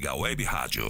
Ômega Web Rádio.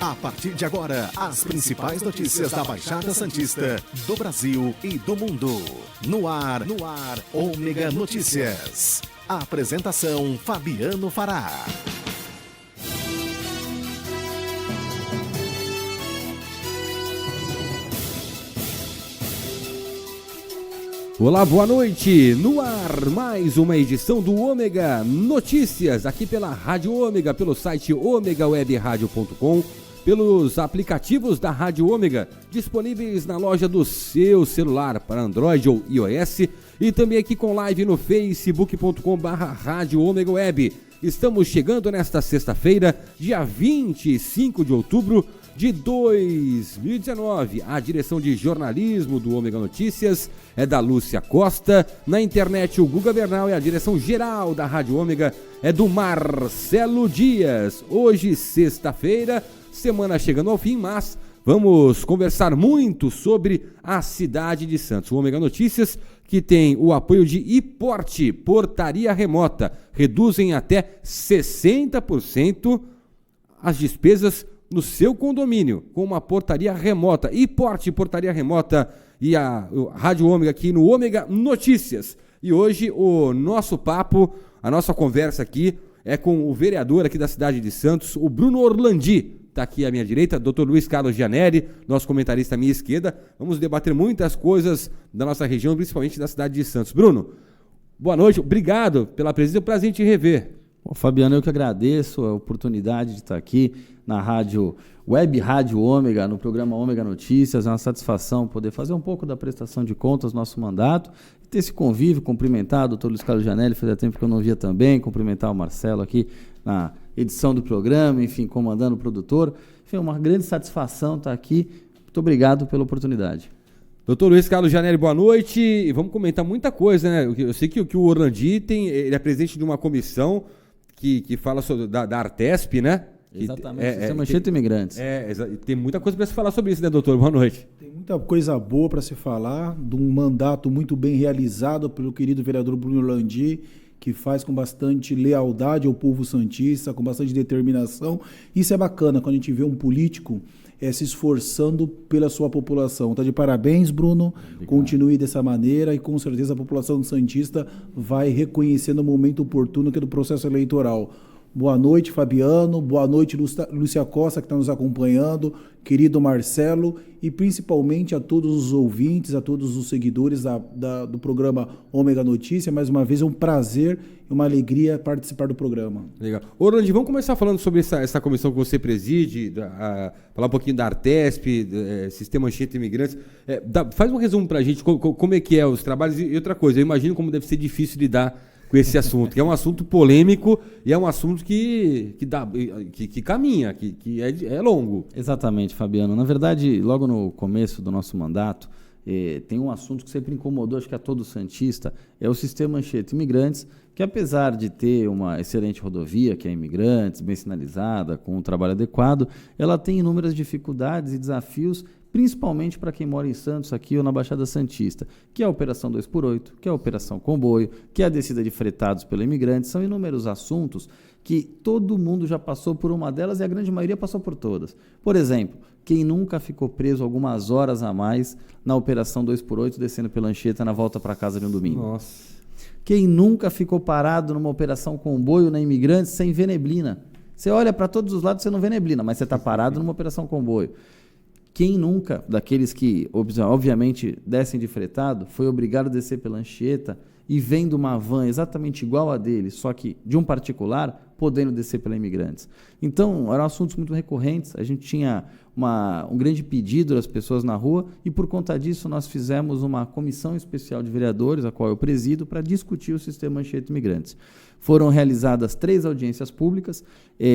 A partir de agora, as principais notícias da Baixada Santista, do Brasil e do mundo. No ar, Ômega Notícias. A apresentação, Fabiano Fará. Olá, boa noite. No ar, mais uma edição do Ômega Notícias, aqui pela Rádio Ômega, pelo site omegawebradio.com, pelos aplicativos da Rádio Ômega, disponíveis na loja do seu celular para Android ou iOS, e também aqui com live no facebook.com/Rádio Ômega Web. Estamos chegando nesta sexta-feira, dia 25 de outubro de 2019. A direção de jornalismo do Ômega Notícias é da Lúcia Costa. Na internet, o Guga Bernal, e a direção geral da Rádio Ômega é do Marcelo Dias. Hoje, sexta-feira, semana chegando ao fim, mas vamos conversar muito sobre a cidade de Santos. O Ômega Notícias, que tem o apoio de iPorte, portaria remota. Reduzem até 60% as despesas no seu condomínio, com uma portaria remota. iPorte, portaria remota, e a Rádio Ômega aqui no Ômega Notícias. E hoje o nosso papo, a nossa conversa aqui é com o vereador aqui da cidade de Santos, o Bruno Orlandi. Está aqui à minha direita, Dr. Luiz Carlos Gianelli, nosso comentarista à minha esquerda. Vamos debater muitas coisas da nossa região, principalmente da cidade de Santos. Bruno, boa noite, obrigado pela presença, é um prazer em te rever. Bom, Fabiano, eu que agradeço a oportunidade de estar aqui na Rádio Web Rádio Ômega, no programa Ômega Notícias. É uma satisfação poder fazer um pouco da prestação de contas do nosso mandato, e ter esse convívio, cumprimentar o doutor Luiz Carlos Gianelli, fazia tempo que eu não via também, cumprimentar o Marcelo aqui na edição do programa, enfim, comandando o produtor. Enfim, uma grande satisfação estar aqui. Muito obrigado pela oportunidade. Doutor Luiz Carlos Gianelli, boa noite. E vamos comentar muita coisa, né? Eu sei que o Orlandi ele é presidente de uma comissão que fala sobre, da Artesp, né? Exatamente, Sistema Enxerto Imigrantes. Tem muita coisa para se falar sobre isso, né, doutor? Boa noite. Tem muita coisa boa para se falar, de um mandato muito bem realizado pelo querido vereador Bruno Orlandi, que faz com bastante lealdade ao povo santista, com bastante determinação. Isso é bacana, quando a gente vê um político se esforçando pela sua população. Está de parabéns, Bruno. Obrigado. Continue dessa maneira e com certeza a população santista vai reconhecer no momento oportuno que é do processo eleitoral. Boa noite, Fabiano. Boa noite, Lúcia Costa, que está nos acompanhando. Querido Marcelo, e principalmente a todos os ouvintes, a todos os seguidores do programa Ômega Notícia. Mais uma vez é um prazer e uma alegria participar do programa. Legal. Orlandi, vamos começar falando sobre essa comissão que você preside, falar um pouquinho da Artesp, Sistema Enxerto Imigrantes. Faz um resumo para a gente, como é que é os trabalhos. E outra coisa, eu imagino como deve ser difícil lidar com esse assunto, que é um assunto polêmico e é um assunto que caminha, que é longo. Exatamente, Fabiano. Na verdade, logo no começo do nosso mandato, tem um assunto que sempre incomodou, acho que a todo santista, é o sistema Anchieta Imigrantes, que apesar de ter uma excelente rodovia, que é Imigrantes, bem sinalizada, com um trabalho adequado, ela tem inúmeras dificuldades e desafios, principalmente para quem mora em Santos, aqui ou na Baixada Santista, que é a Operação 2x8, que é a Operação Comboio, que é a descida de fretados pelo Imigrantes. São inúmeros assuntos que todo mundo já passou por uma delas e a grande maioria passou por todas. Por exemplo, quem nunca ficou preso algumas horas a mais na Operação 2x8, descendo pela Anchieta na volta para casa de um domingo? Nossa. Quem nunca ficou parado numa Operação Comboio na Imigrantes sem ver neblina? Você olha para todos os lados e você não vê neblina, mas você está parado numa Operação Comboio. Quem nunca, daqueles que obviamente descem de fretado, foi obrigado a descer pela Anchieta e vendo uma van exatamente igual a dele, só que de um particular, podendo descer pela Imigrantes? Então, eram assuntos muito recorrentes, a gente tinha um grande pedido das pessoas na rua e, por conta disso, nós fizemos uma comissão especial de vereadores, a qual eu presido, para discutir o sistema Anchieta Imigrantes. Foram realizadas 3 audiências públicas,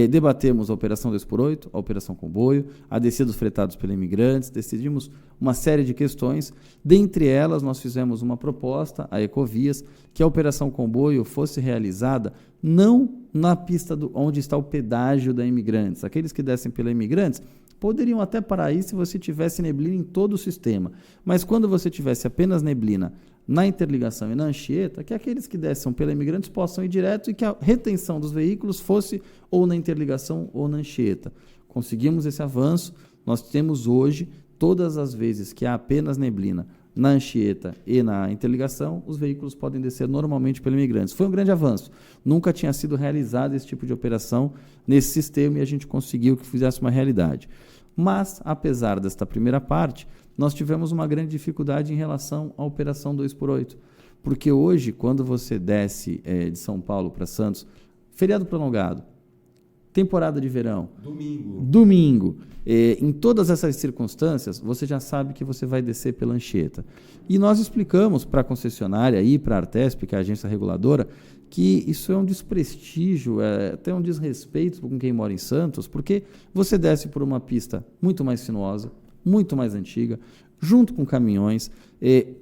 debatemos a Operação 2x8, a Operação Comboio, a descida dos fretados pela Imigrantes, decidimos uma série de questões. Dentre elas, nós fizemos uma proposta à Ecovias que a Operação Comboio fosse realizada não na pista onde está o pedágio da Imigrantes. Aqueles que descem pela Imigrantes poderiam até parar aí se você tivesse neblina em todo o sistema, mas quando você tivesse apenas neblina na interligação e na Anchieta, que aqueles que desçam pela Imigrantes possam ir direto e que a retenção dos veículos fosse ou na interligação ou na Anchieta. Conseguimos esse avanço. Nós temos hoje, todas as vezes que há apenas neblina na Anchieta e na interligação, os veículos podem descer normalmente pela Imigrantes. Foi um grande avanço. Nunca tinha sido realizado esse tipo de operação nesse sistema e a gente conseguiu que fizesse uma realidade. Mas, apesar desta primeira parte, nós tivemos uma grande dificuldade em relação à Operação 2x8. Porque hoje, quando você desce de São Paulo para Santos, feriado prolongado, temporada de verão, domingo, em todas essas circunstâncias, você já sabe que você vai descer pela Anchieta. E nós explicamos para a concessionária e para a Artesp, que é a agência reguladora, que isso é um desprestígio, até um desrespeito com quem mora em Santos, porque você desce por uma pista muito mais sinuosa, muito mais antiga, junto com caminhões,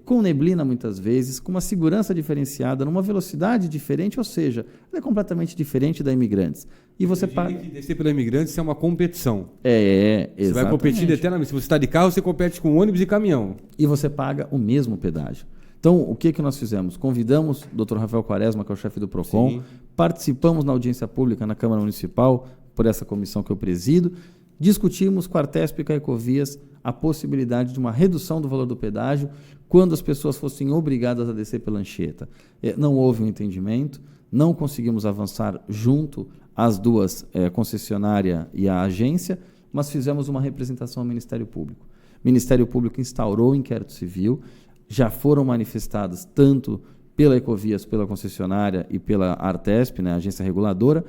com neblina muitas vezes, com uma segurança diferenciada, numa velocidade diferente, ou seja, ela é completamente diferente da Imigrantes. E você paga. Descer pela Imigrantes é uma competição. Exatamente. Você vai competir eternamente. Se você está de carro, você compete com ônibus e caminhão. E você paga o mesmo pedágio. Então, o que nós fizemos? Convidamos o Dr. Rafael Quaresma, que é o chefe do PROCON, sim, participamos na audiência pública na Câmara Municipal, por essa comissão que eu presido, discutimos com a Artesp e com a Ecovias a possibilidade de uma redução do valor do pedágio quando as pessoas fossem obrigadas a descer pela Anchieta. Não houve um entendimento, não conseguimos avançar junto às duas, concessionária e a agência, mas fizemos uma representação ao Ministério Público. O Ministério Público instaurou o inquérito civil, já foram manifestadas tanto pela Ecovias, pela concessionária e pela Artesp, né, a agência reguladora.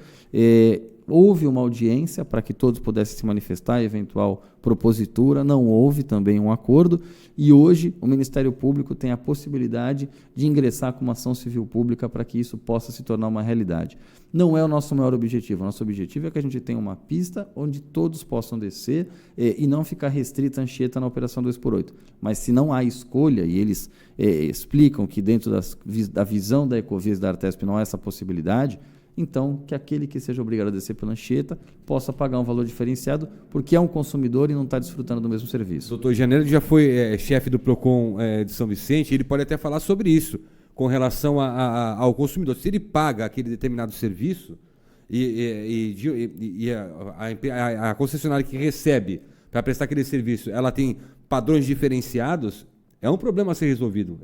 Houve uma audiência para que todos pudessem se manifestar, eventual propositura, não houve também um acordo, e hoje o Ministério Público tem a possibilidade de ingressar com uma ação civil pública para que isso possa se tornar uma realidade. Não é o nosso maior objetivo. O nosso objetivo é que a gente tenha uma pista onde todos possam descer e não ficar restrita a Anchieta na Operação 2x8. Mas se não há escolha, e eles explicam que dentro da visão da Ecovias e da Artesp não há essa possibilidade, então que aquele que seja obrigado a descer pela Anchieta possa pagar um valor diferenciado, porque é um consumidor e não está desfrutando do mesmo serviço. Doutor Janeiro já foi chefe do PROCON de São Vicente, ele pode até falar sobre isso, com relação ao consumidor. Se ele paga aquele determinado serviço e a concessionária que recebe para prestar aquele serviço, ela tem padrões diferenciados, é um problema a ser resolvido.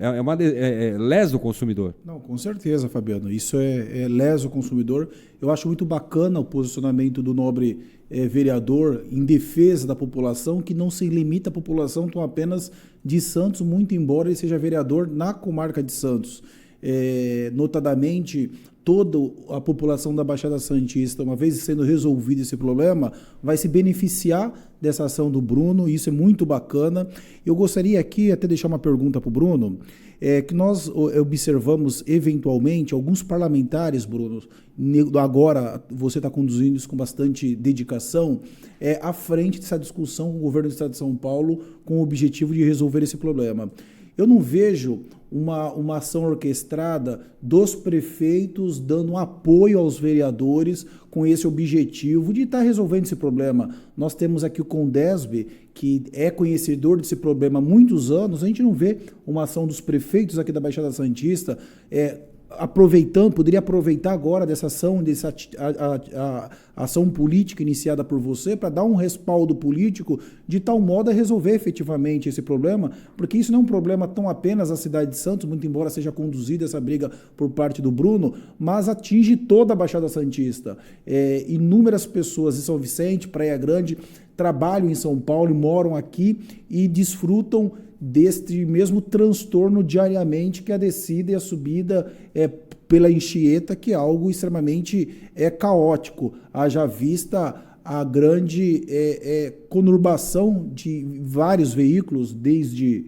Lesa o consumidor. Não, com certeza, Fabiano. Isso lesa o consumidor. Eu acho muito bacana o posicionamento do nobre vereador em defesa da população, que não se limita à população tão apenas de Santos, muito embora ele seja vereador na comarca de Santos. Notadamente, toda a população da Baixada Santista, uma vez sendo resolvido esse problema, vai se beneficiar dessa ação do Bruno, e isso é muito bacana. Eu gostaria aqui até deixar uma pergunta para o Bruno, que nós observamos eventualmente alguns parlamentares, Bruno, agora você está conduzindo isso com bastante dedicação, à frente dessa discussão com o governo do Estado de São Paulo com o objetivo de resolver esse problema. Eu não vejo uma ação orquestrada dos prefeitos dando um apoio aos vereadores com esse objetivo de estar resolvendo esse problema. Nós temos aqui o Condesb, que é conhecedor desse problema há muitos anos. A gente não vê uma ação dos prefeitos aqui da Baixada Santista poderia aproveitar agora dessa ação, a ação política iniciada por você, para dar um respaldo político de tal modo a resolver efetivamente esse problema, porque isso não é um problema tão apenas da cidade de Santos, muito embora seja conduzida essa briga por parte do Bruno, mas atinge toda a Baixada Santista. Inúmeras pessoas de São Vicente, Praia Grande, trabalham em São Paulo e moram aqui e desfrutam deste mesmo transtorno diariamente, que é a descida e a subida pela Anchieta, que é algo extremamente caótico, haja vista a grande conurbação de vários veículos, desde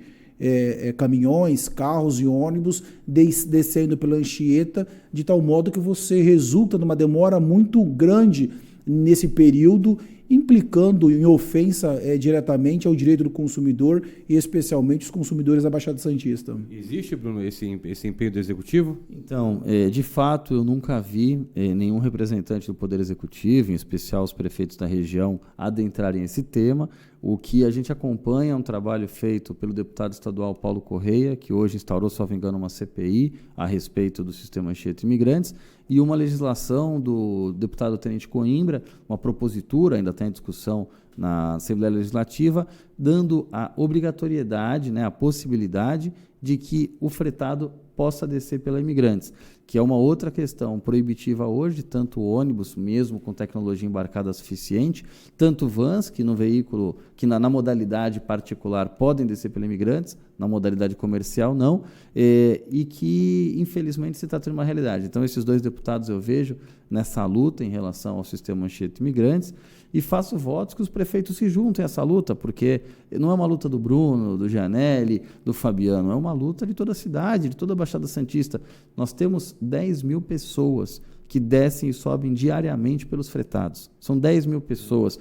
caminhões, carros e ônibus descendo pela Anchieta, de tal modo que você resulta numa demora muito grande nesse período, implicando em ofensa diretamente ao direito do consumidor e especialmente os consumidores da Baixada Santista. Existe, Bruno, esse empenho do Executivo? Então, de fato, eu nunca vi nenhum representante do Poder Executivo, em especial os prefeitos da região, adentrarem esse tema. O que a gente acompanha é um trabalho feito pelo deputado estadual Paulo Correia, que hoje instaurou, se não me engano, uma CPI a respeito do sistema Anchieta Imigrantes, e uma legislação do deputado Tenente Coimbra, uma propositura, ainda está em discussão na Assembleia Legislativa, dando a obrigatoriedade, a possibilidade de que o fretado possa descer pela Imigrantes, que é uma outra questão proibitiva hoje, tanto ônibus, mesmo com tecnologia embarcada suficiente, tanto vans, que no veículo, que na modalidade particular podem descer pela Imigrantes, na modalidade comercial não, e que infelizmente se está tendo uma realidade. Então esses dois deputados eu vejo nessa luta em relação ao sistema Anchieta Imigrantes, e faço votos que os prefeitos se juntem a essa luta, porque não é uma luta do Bruno, do Gianelli, do Fabiano, é uma luta de toda a cidade, de toda a Baixada Santista. Nós temos 10 mil pessoas que descem e sobem diariamente pelos fretados. São 10 mil pessoas.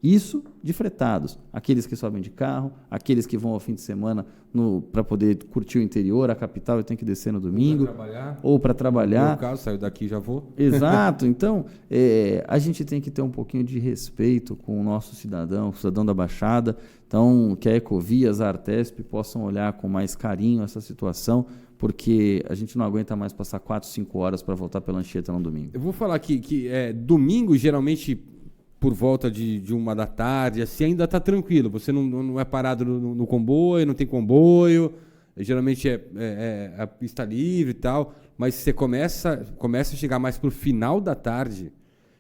Isso de fretados. Aqueles que sobem de carro, aqueles que vão ao fim de semana para poder curtir o interior, a capital, e tem que descer no domingo. Ou para trabalhar. No meu caso, saiu daqui já vou. Exato. Então, a gente tem que ter um pouquinho de respeito com o nosso cidadão, o cidadão da Baixada. Então, que a Ecovias, a Artesp possam olhar com mais carinho essa situação, porque a gente não aguenta mais passar 4, 5 horas para voltar pela Anchieta no domingo. Eu vou falar aqui que domingo, geralmente, por volta de 1 da tarde, assim, ainda está tranquilo. Você não é parado no comboio, não tem comboio, geralmente a pista livre e tal, mas você começa a chegar mais para o final da tarde,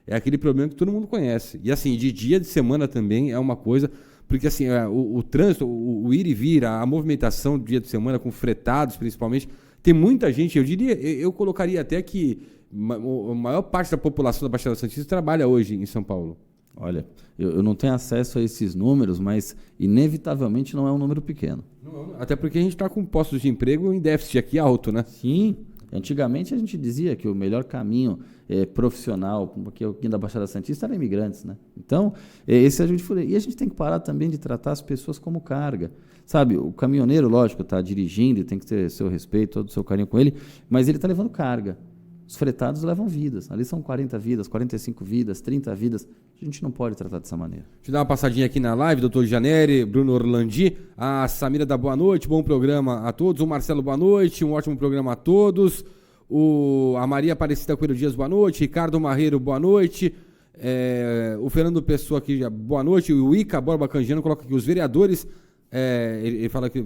é aquele problema que todo mundo conhece. E assim, de dia de semana também é uma coisa, porque assim, o trânsito, o ir e vir, a movimentação do dia de semana, com fretados principalmente, tem muita gente, eu colocaria até que a maior parte da população da Baixada Santista trabalha hoje em São Paulo. Olha, eu não tenho acesso a esses números, mas inevitavelmente não é um número pequeno. Não, até porque a gente está com postos de emprego em déficit aqui alto, né? Sim. Antigamente a gente dizia que o melhor caminho profissional, porque aqui da Baixada Santista era imigrantes, né? Então, esse a gente e a gente tem que parar também de tratar as pessoas como carga. Sabe, o caminhoneiro, lógico, está dirigindo e tem que ter seu respeito, todo o seu carinho com ele, mas ele está levando carga. Os fretados levam vidas. Ali são 40 vidas, 45 vidas, 30 vidas. A gente não pode tratar dessa maneira. Deixa eu dar uma passadinha aqui na live, doutor Gianelli, Bruno Orlandi, a Samira da boa noite, bom programa a todos. O Marcelo, boa noite, um ótimo programa a todos. A Maria Aparecida Coelho Dias, boa noite. Ricardo Marreiro, boa noite. O Fernando Pessoa aqui, boa noite. O Ica Borba Canjiano coloca aqui os vereadores. Ele fala aqui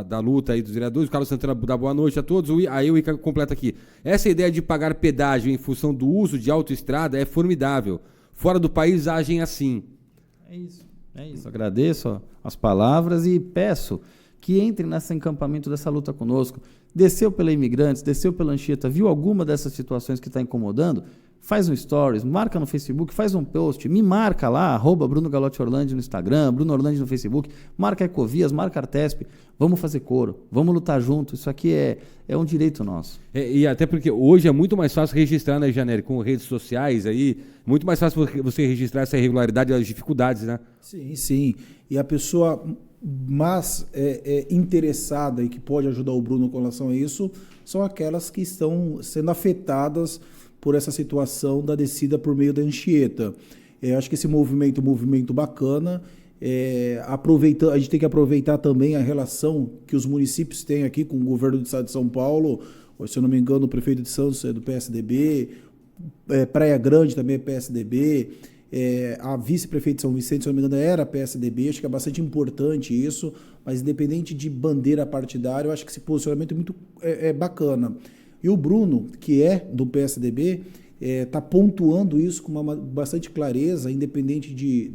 da luta aí dos vereadores. O Carlos Santana dá boa noite a todos. Aí o Ica completa aqui: essa ideia de pagar pedágio em função do uso de autoestrada é formidável. Fora do país agem assim. É isso. Agradeço as palavras e peço que entrem nesse encampamento dessa luta conosco. Desceu pela Imigrantes, desceu pela Anchieta, viu alguma dessas situações que está incomodando? Faz um stories, marca no Facebook, faz um post, me marca lá, @Bruno Galotti Orlandi no Instagram, Bruno Orlandi no Facebook, marca Ecovias, marca Artesp, vamos fazer coro, vamos lutar junto, isso aqui é um direito nosso. E até porque hoje é muito mais fácil registrar, né, Janelli, com redes sociais aí, muito mais fácil você registrar essa irregularidade e as dificuldades, né? Sim, sim. E a pessoa mais interessada e que pode ajudar o Bruno com relação a isso são aquelas que estão sendo afetadas por essa situação da descida por meio da Anchieta. Acho que esse movimento é um movimento bacana. A gente tem que aproveitar também a relação que os municípios têm aqui com o governo do estado de São Paulo. Se eu não me engano, o prefeito de Santos é do PSDB, Praia Grande também é PSDB, a vice-prefeita de São Vicente, se eu não me engano, era PSDB. Acho que é bastante importante isso, mas independente de bandeira partidária, eu acho que esse posicionamento é muito bacana. E o Bruno, que é do PSDB, está pontuando isso com bastante clareza, independente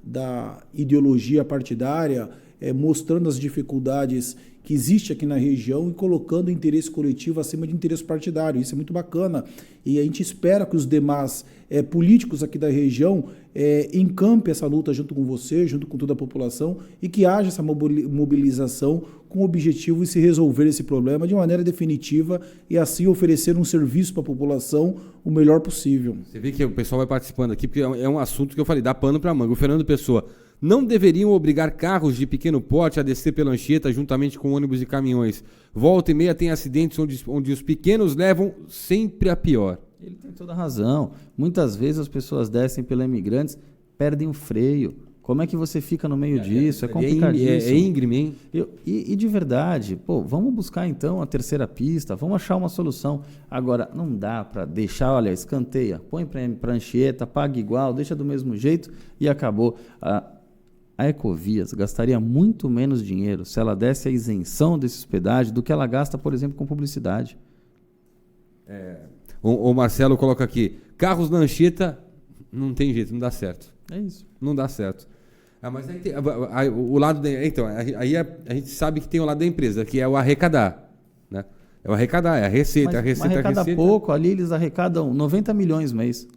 da ideologia partidária, mostrando as dificuldades que existem aqui na região e colocando o interesse coletivo acima de interesse partidário. Isso é muito bacana. E a gente espera que os demais políticos aqui da região encampem essa luta junto com você, junto com toda a população, e que haja essa mobilização com o objetivo de se resolver esse problema de maneira definitiva e assim oferecer um serviço para a população o melhor possível. Você vê que o pessoal vai participando aqui, porque é um assunto que eu falei, dá pano para manga. O Fernando Pessoa: não deveriam obrigar carros de pequeno porte a descer pela Anchieta juntamente com ônibus e caminhões. Volta e meia tem acidentes onde os pequenos levam sempre a pior. Ele tem toda a razão. Muitas vezes as pessoas descem pela Imigrantes, perdem o freio. Como é que você fica no meio disso? É complicadíssimo. É íngreme, hein? E de verdade, vamos buscar então a terceira pista, vamos achar uma solução. Agora, não dá para deixar, olha, escanteia, põe para Anchieta, paga igual, deixa do mesmo jeito e acabou. A Ecovias gastaria muito menos dinheiro se ela desse a isenção desse hospedagem do que ela gasta, por exemplo, com publicidade. O Marcelo coloca aqui: carros na Anchieta não tem jeito, não dá certo. É isso. Não dá certo. Mas aí o lado aí a gente sabe que tem o lado da empresa, que é o arrecadar, né? É o arrecadar, é a receita, mas arrecada pouco, ali eles arrecadam 90 milhões mês,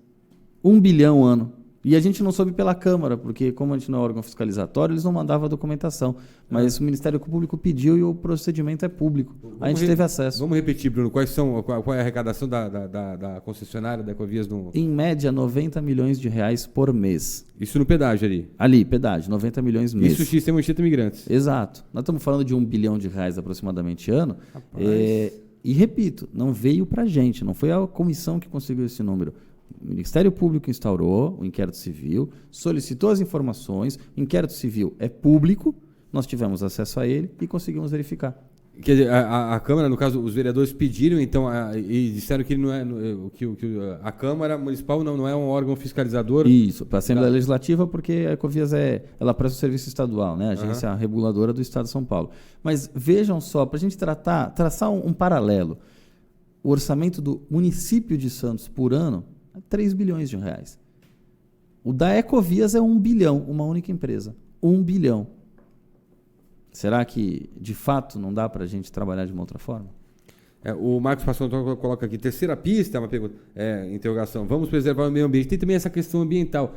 1 bilhão ano. E a gente não soube pela Câmara, porque como a gente não é órgão fiscalizatório, eles não mandavam a documentação. Mas o Ministério Público pediu e o procedimento é público. A gente teve acesso. Vamos repetir, Bruno, qual é a arrecadação da concessionária da Ecovias? Em média, 90 milhões de reais por mês. Isso no pedágio ali? Ali, pedágio, 90 milhões mês. Isso sistema Anchieta Imigrantes. Exato. Nós estamos falando de 1 bilhão de reais aproximadamente ano. E repito, não veio para a gente, não foi a comissão que conseguiu esse número. O Ministério Público instaurou o inquérito civil, solicitou as informações, o inquérito civil é público, nós tivemos acesso a ele e conseguimos verificar. Quer dizer, a Câmara, no caso, os vereadores pediram, então, e disseram que não é que a Câmara Municipal não é um órgão fiscalizador. Isso, para a Assembleia Legislativa, porque a Ecovias ela presta o serviço estadual, né? A agência reguladora do Estado de São Paulo. Mas vejam só, para a gente traçar um paralelo, o orçamento do município de Santos por ano é 3 bilhões de reais. O da Ecovias é 1 bilhão, uma única empresa. 1 bilhão. Será que, de fato, não dá para a gente trabalhar de uma outra forma? O Marcos Passão coloca aqui: terceira pista, uma pergunta, interrogação. Vamos preservar o meio ambiente. Tem também essa questão ambiental.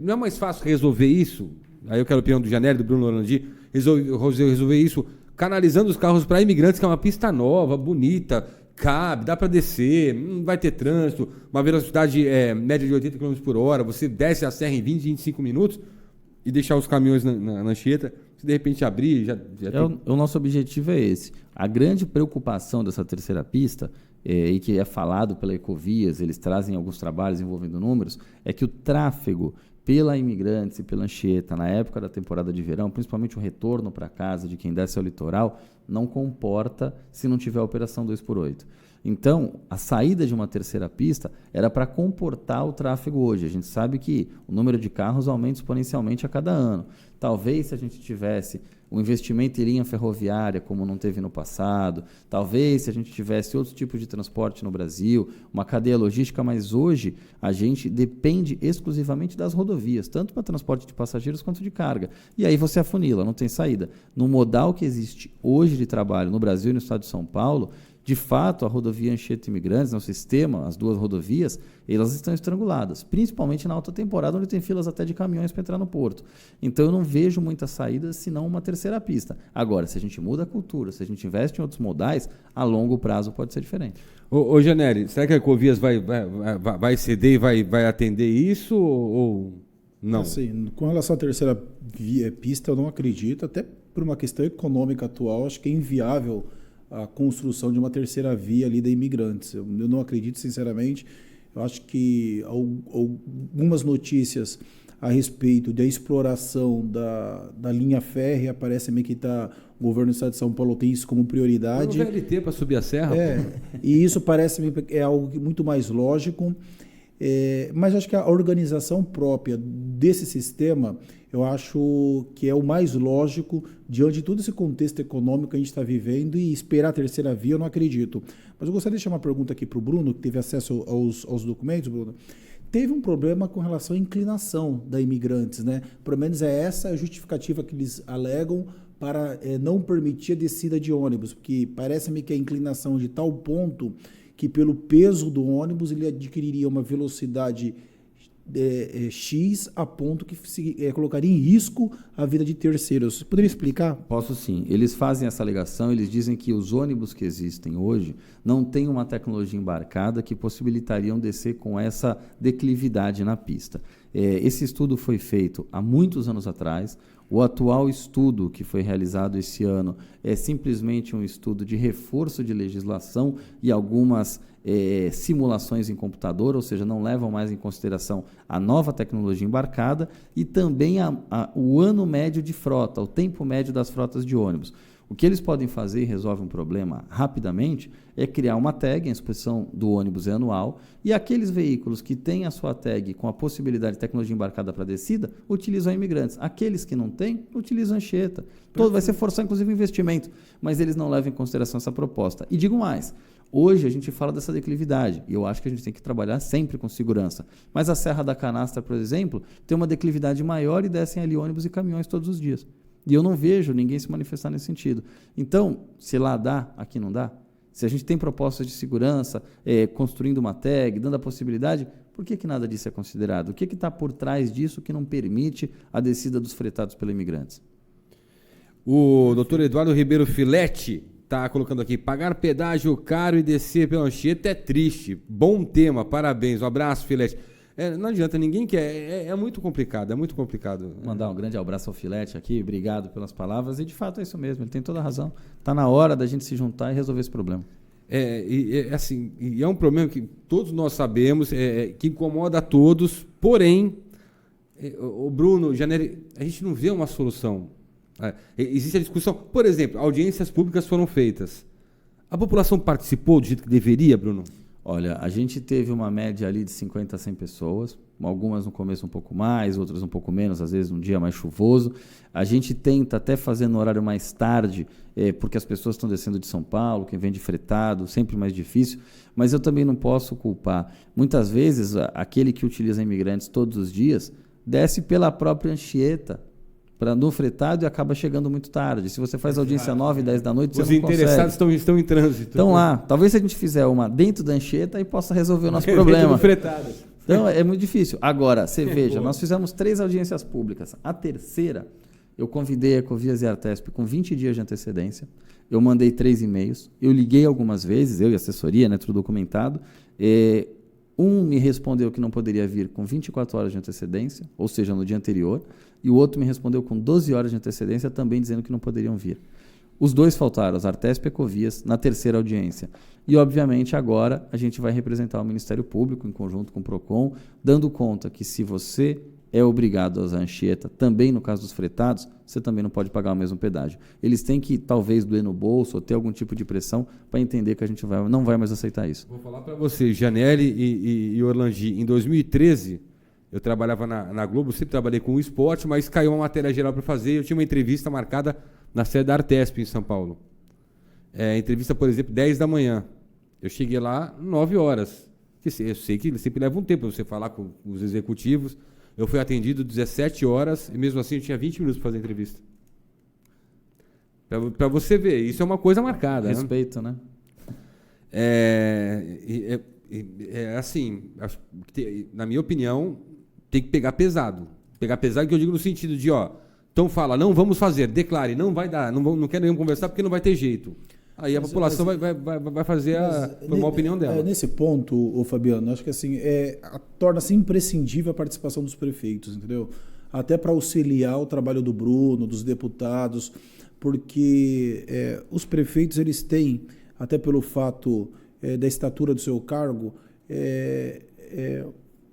Não é mais fácil resolver isso? Aí eu quero a opinião do Janelli, do Bruno Orlandi, resolver isso canalizando os carros para Imigrantes, que é uma pista nova, bonita, cabe, dá para descer, não vai ter trânsito, uma velocidade média de 80 km por hora, você desce a serra em 20, 25 minutos e deixar os caminhões na Anchieta, se de repente abrir, já O nosso objetivo é esse. A grande preocupação dessa terceira pista, e que é falado pela Ecovias, eles trazem alguns trabalhos envolvendo números, é que o tráfego pela Imigrantes e pela Anchieta, na época da temporada de verão, principalmente o retorno para casa de quem desce ao litoral, não comporta se não tiver a operação 2x8. Então, a saída de uma terceira pista era para comportar o tráfego hoje. A gente sabe que o número de carros aumenta exponencialmente a cada ano. Talvez, se a gente tivesse o investimento em linha ferroviária, como não teve no passado, talvez se a gente tivesse outros tipos de transporte no Brasil, uma cadeia logística, mas hoje a gente depende exclusivamente das rodovias, tanto para transporte de passageiros quanto de carga. E aí você afunila, não tem saída. No modal que existe hoje de trabalho no Brasil e no estado de São Paulo, de fato, a rodovia Anchieta Imigrantes, no sistema, as duas rodovias, elas estão estranguladas, principalmente na alta temporada, onde tem filas até de caminhões para entrar no porto. Então, eu não vejo muitas saídas, senão uma terceira pista. Agora, se a gente muda a cultura, se a gente investe em outros modais, a longo prazo pode ser diferente. Ô Janelli, será que a Ecovias vai ceder e vai atender isso ou não? Assim, com relação à terceira pista, eu não acredito, até por uma questão econômica atual, acho que é inviável a construção de uma terceira via ali da Imigrantes. Eu não acredito, sinceramente. Eu acho que algumas notícias a respeito da exploração da linha férrea, parece-me que o governo do estado de São Paulo tem isso como prioridade. Tem um VLT para subir a serra? E isso parece-me é algo muito mais lógico. Mas acho que a organização própria desse sistema, eu acho que é o mais lógico diante de todo esse contexto econômico que a gente está vivendo, e esperar a terceira via eu não acredito. Mas eu gostaria de deixar uma pergunta aqui para o Bruno, que teve acesso aos documentos, Bruno. Teve um problema com relação à inclinação da Imigrantes, né? Pelo menos é essa a justificativa que eles alegam para não permitir a descida de ônibus, porque parece-me que a inclinação de tal ponto que pelo peso do ônibus ele adquiriria uma velocidade X a ponto que colocaria em risco a vida de terceiros. Você poderia explicar? Posso sim. Eles fazem essa alegação, eles dizem que os ônibus que existem hoje não têm uma tecnologia embarcada que possibilitariam descer com essa declividade na pista. Esse estudo foi feito há muitos anos atrás. O atual estudo que foi realizado esse ano é simplesmente um estudo de reforço de legislação e algumas simulações em computador, ou seja, não levam mais em consideração a nova tecnologia embarcada e também o ano médio de frota, o tempo médio das frotas de ônibus. O que eles podem fazer e resolve um problema rapidamente é criar uma tag, a inspeção do ônibus é anual, e aqueles veículos que têm a sua tag com a possibilidade de tecnologia embarcada para descida, utilizam a Imigrantes. Aqueles que não têm, utilizam a Anchieta. Vai ser forçar, inclusive, o investimento, mas eles não levam em consideração essa proposta. E digo mais, hoje a gente fala dessa declividade, e eu acho que a gente tem que trabalhar sempre com segurança. Mas a Serra da Canastra, por exemplo, tem uma declividade maior e descem ali ônibus e caminhões todos os dias. E eu não vejo ninguém se manifestar nesse sentido. Então, se lá dá, aqui não dá? Se a gente tem propostas de segurança, construindo uma tag, dando a possibilidade, por que nada disso é considerado? O que está por trás disso que não permite a descida dos fretados pelos Imigrantes? O doutor Eduardo Ribeiro Filete está colocando aqui: pagar pedágio caro e descer pela Anchieta é triste. Bom tema, parabéns. Um abraço, Filete. Não adianta, ninguém quer, é muito complicado, é muito complicado. Mandar um grande abraço ao Filete aqui, obrigado pelas palavras, e de fato é isso mesmo, ele tem toda a razão. Está na hora da gente se juntar e resolver esse problema. Assim, é um problema que todos nós sabemos, que incomoda a todos, porém, o Bruno, Janelli, a gente não vê uma solução. Existe a discussão, por exemplo, audiências públicas foram feitas. A população participou do jeito que deveria, Bruno? Olha, a gente teve uma média ali de 50 a 100 pessoas, algumas no começo um pouco mais, outras um pouco menos, às vezes num dia mais chuvoso. A gente tenta até fazer no horário mais tarde, porque as pessoas estão descendo de São Paulo, quem vem de fretado, sempre mais difícil, mas eu também não posso culpar. Muitas vezes, aquele que utiliza Imigrantes todos os dias, desce pela própria Anchieta, no fretado, e acaba chegando muito tarde. Se você faz audiência 9, 10 da noite, você não consegue. Os interessados estão em trânsito. Então lá, talvez se a gente fizer uma dentro da Anchieta, aí possa resolver o nosso problema. Então é muito difícil. Agora, você veja, nós fizemos 3 audiências públicas. A terceira, eu convidei a Ecovias e a Artesp com 20 dias de antecedência. Eu mandei 3 e-mails. Eu liguei algumas vezes, eu e a assessoria, tudo documentado. Um me respondeu que não poderia vir com 24 horas de antecedência, ou seja, no dia anterior, e o outro me respondeu com 12 horas de antecedência, também dizendo que não poderiam vir. Os 2 faltaram, as Artesp e Ecovias, na terceira audiência. E, obviamente, agora a gente vai representar o Ministério Público, em conjunto com o PROCON, dando conta que se você é obrigado a usar a Anchieta, também no caso dos fretados, você também não pode pagar o mesmo pedágio. Eles têm que, talvez, doer no bolso ou ter algum tipo de pressão para entender que a gente não vai mais aceitar isso. Vou falar para você, Janelli e Orlandi, em 2013, eu trabalhava na Globo, sempre trabalhei com o esporte, mas caiu uma matéria geral para fazer, eu tinha uma entrevista marcada na sede da Artesp, em São Paulo. Entrevista, por exemplo, 10 da manhã. Eu cheguei lá 9 horas. Eu sei que sempre leva um tempo para você falar com os executivos. Eu fui atendido 17 horas e mesmo assim eu tinha 20 minutos para fazer a entrevista. Para você ver, isso é uma coisa marcada. Respeito, né? Assim, na minha opinião, tem que pegar pesado. Pegar pesado que eu digo no sentido de, então fala, não vamos fazer, declare, não vai dar, não queremos conversar porque não vai ter jeito. Aí a população vai fazer uma opinião dela. Nesse ponto, Fabiano, acho que assim, torna-se imprescindível a participação dos prefeitos, entendeu? Até para auxiliar o trabalho do Bruno, dos deputados, porque os prefeitos, eles têm, até pelo fato da estatura do seu cargo,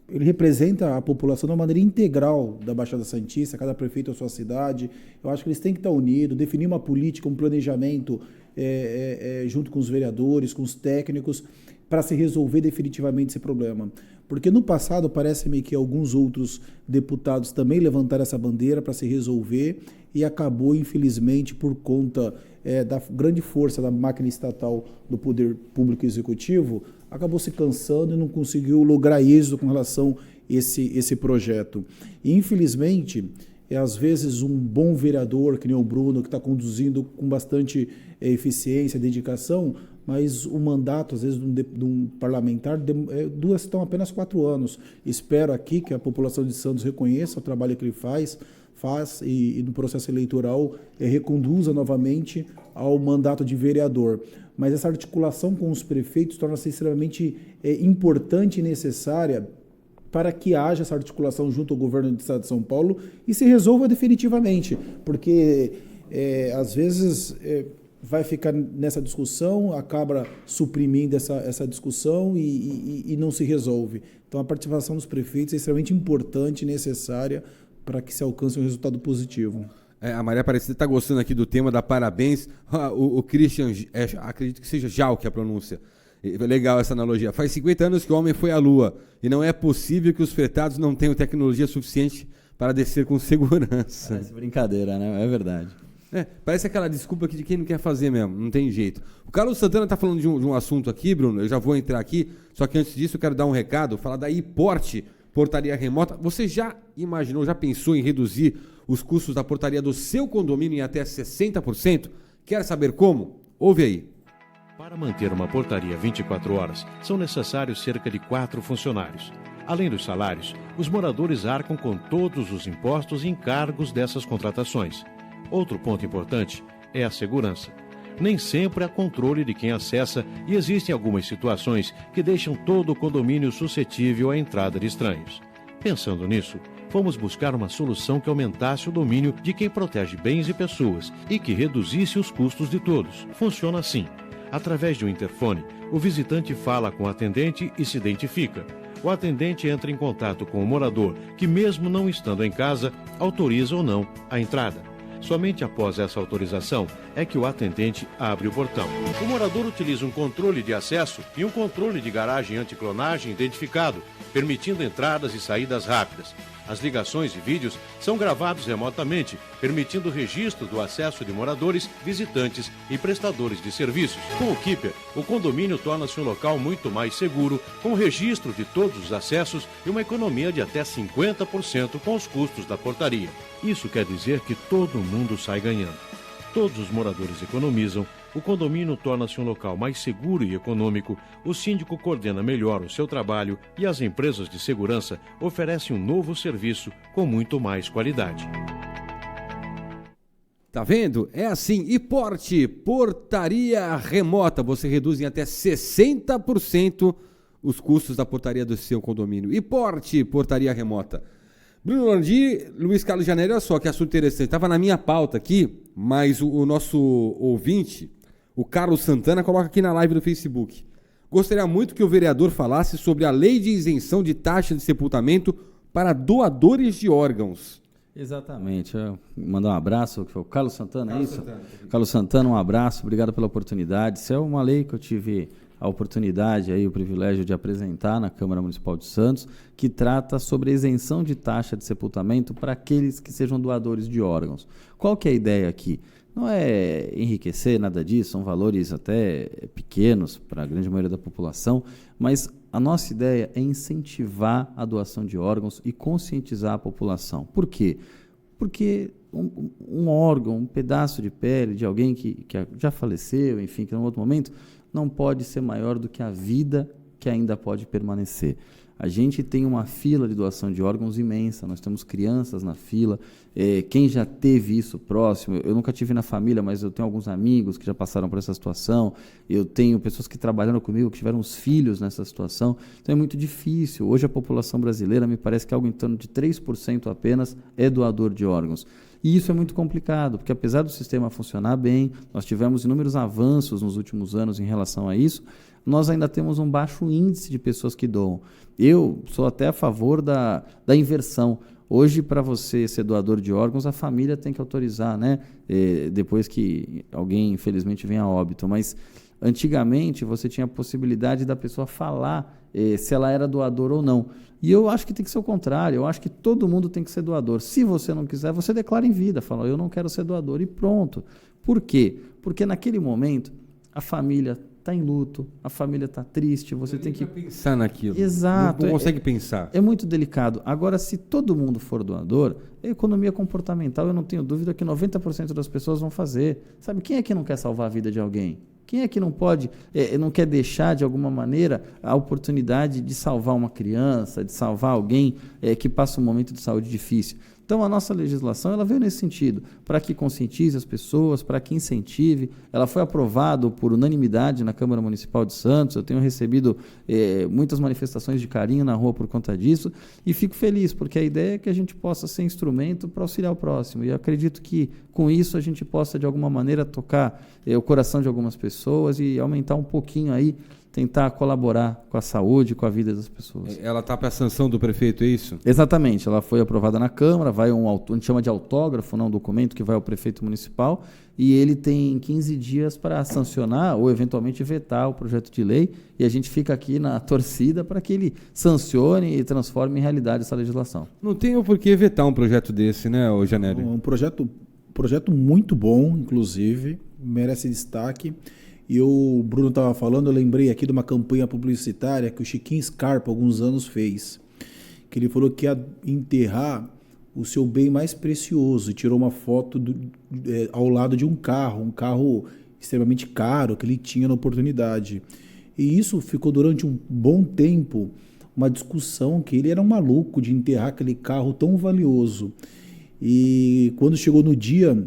ele representa a população de uma maneira integral da Baixada Santista, cada prefeito a sua cidade. Eu acho que eles têm que estar unidos, definir uma política, um planejamento junto com os vereadores, com os técnicos, para se resolver definitivamente esse problema. Porque no passado parece-me que alguns outros deputados também levantaram essa bandeira para se resolver e acabou, infelizmente, por conta da grande força da máquina estatal do poder público executivo, acabou se cansando e não conseguiu lograr êxito com relação a esse projeto. E, infelizmente, às vezes um bom vereador, que nem o Bruno, que está conduzindo com bastante eficiência, dedicação, mas o mandato, às vezes, de um parlamentar estão apenas 4 anos. Espero aqui que a população de Santos reconheça o trabalho que ele faz e no processo eleitoral reconduza novamente ao mandato de vereador. Mas essa articulação com os prefeitos torna-se extremamente importante e necessária para que haja essa articulação junto ao governo do Estado de São Paulo e se resolva definitivamente, porque às vezes vai ficar nessa discussão, acaba suprimindo essa discussão e não se resolve. Então a participação dos prefeitos é extremamente importante e necessária para que se alcance um resultado positivo. A Maria Aparecida está gostando aqui do tema, da parabéns. O Christian, acredito que seja Jalque a pronúncia. Legal essa analogia. Faz 50 anos que o homem foi à Lua e não é possível que os fretados não tenham tecnologia suficiente para descer com segurança. Parece brincadeira, né? É verdade. Parece aquela desculpa de quem não quer fazer mesmo, não tem jeito. O Carlos Santana está falando de um assunto aqui, Bruno, eu já vou entrar aqui, só que antes disso eu quero dar um recado, falar da iPorte, portaria remota. Você já imaginou, já pensou em reduzir os custos da portaria do seu condomínio em até 60%? Quer saber como? Ouve aí. Para manter uma portaria 24 horas, são necessários cerca de 4 funcionários. Além dos salários, os moradores arcam com todos os impostos e encargos dessas contratações. Outro ponto importante é a segurança. Nem sempre há controle de quem acessa e existem algumas situações que deixam todo o condomínio suscetível à entrada de estranhos. Pensando nisso, fomos buscar uma solução que aumentasse o domínio de quem protege bens e pessoas e que reduzisse os custos de todos. Funciona assim. Através de um interfone, o visitante fala com o atendente e se identifica. O atendente entra em contato com o morador, que mesmo não estando em casa, autoriza ou não a entrada. Somente após essa autorização é que o atendente abre o portão. O morador utiliza um controle de acesso e um controle de garagem anticlonagem identificado, permitindo entradas e saídas rápidas. As ligações e vídeos são gravados remotamente, permitindo o registro do acesso de moradores, visitantes e prestadores de serviços. Com o Keeper, o condomínio torna-se um local muito mais seguro, com o registro de todos os acessos e uma economia de até 50% com os custos da portaria. Isso quer dizer que todo mundo sai ganhando. Todos os moradores economizam, o condomínio torna-se um local mais seguro e econômico, o síndico coordena melhor o seu trabalho e as empresas de segurança oferecem um novo serviço com muito mais qualidade. Tá vendo? É assim. iPorte, portaria remota. Você reduz em até 60% os custos da portaria do seu condomínio. iPorte, portaria remota. Bruno Landi, Luiz Carlos Janeiro, olha só que assunto interessante. Estava na minha pauta aqui, mas o nosso ouvinte, o Carlos Santana, coloca aqui na live do Facebook. Gostaria muito que o vereador falasse sobre a lei de isenção de taxa de sepultamento para doadores de órgãos. Exatamente. Mandar um abraço, que foi o Carlos Santana, é isso? Carlos Santana, um abraço, obrigado pela oportunidade. Isso é uma lei que eu tive a oportunidade, aí, o privilégio de apresentar na Câmara Municipal de Santos, que trata sobre a isenção de taxa de sepultamento para aqueles que sejam doadores de órgãos. Qual que é a ideia aqui? Não é enriquecer, nada disso, são valores até pequenos para a grande maioria da população, mas a nossa ideia é incentivar a doação de órgãos e conscientizar a população. Por quê? Porque um órgão, um pedaço de pele de alguém que já faleceu, enfim, que em outro momento, não pode ser maior do que a vida que ainda pode permanecer. A gente tem uma fila de doação de órgãos imensa, nós temos crianças na fila, quem já teve isso próximo, eu nunca tive na família, mas eu tenho alguns amigos que já passaram por essa situação, eu tenho pessoas que trabalharam comigo, que tiveram os filhos nessa situação, então é muito difícil. Hoje a população brasileira, me parece que algo em torno de 3% apenas é doador de órgãos. E isso é muito complicado, porque apesar do sistema funcionar bem, nós tivemos inúmeros avanços nos últimos anos em relação a isso, nós ainda temos um baixo índice de pessoas que doam. Eu sou até a favor da inversão. Hoje, para você ser doador de órgãos, a família tem que autorizar, né? Depois que alguém, infelizmente, vem a óbito. Mas, antigamente, você tinha a possibilidade da pessoa falar se ela era doador ou não. E eu acho que tem que ser o contrário. Eu acho que todo mundo tem que ser doador. Se você não quiser, você declara em vida. Fala, eu não quero ser doador e pronto. Por quê? Porque naquele momento, a família está em luto, a família está triste, você tem que pensar naquilo. Exato. Não consegue pensar. É muito delicado. Agora, se todo mundo for doador, a economia comportamental, eu não tenho dúvida que 90% das pessoas vão fazer. Sabe, quem é que não quer salvar a vida de alguém? Quem é que não pode, não quer deixar, de alguma maneira, a oportunidade de salvar uma criança, de salvar alguém que passa um momento de saúde difícil? Então, a nossa legislação ela veio nesse sentido, para que conscientize as pessoas, para que incentive. Ela foi aprovada por unanimidade na Câmara Municipal de Santos. Eu tenho recebido muitas manifestações de carinho na rua por conta disso e fico feliz, porque a ideia é que a gente possa ser instrumento para auxiliar o próximo. E eu acredito que, com isso, a gente possa, de alguma maneira, tocar o coração de algumas pessoas e aumentar um pouquinho aí, tentar colaborar com a saúde, com a vida das pessoas. Ela está para a sanção do prefeito, é isso? Exatamente, ela foi aprovada na Câmara, vai a gente chama de autógrafo, um documento que vai ao prefeito municipal, e ele tem 15 dias para sancionar ou eventualmente vetar o projeto de lei, e a gente fica aqui na torcida para que ele sancione e transforme em realidade essa legislação. Não tem por que vetar um projeto desse, né, Janelli? Um projeto muito bom, inclusive, merece destaque. E o Bruno estava falando, eu lembrei aqui de uma campanha publicitária que o Chiquinho Scarpa, há alguns anos, fez. Que ele falou que ia enterrar o seu bem mais precioso. E tirou uma foto ao lado de um carro extremamente caro que ele tinha na oportunidade. E isso ficou durante um bom tempo uma discussão que ele era um maluco de enterrar aquele carro tão valioso. E quando chegou no dia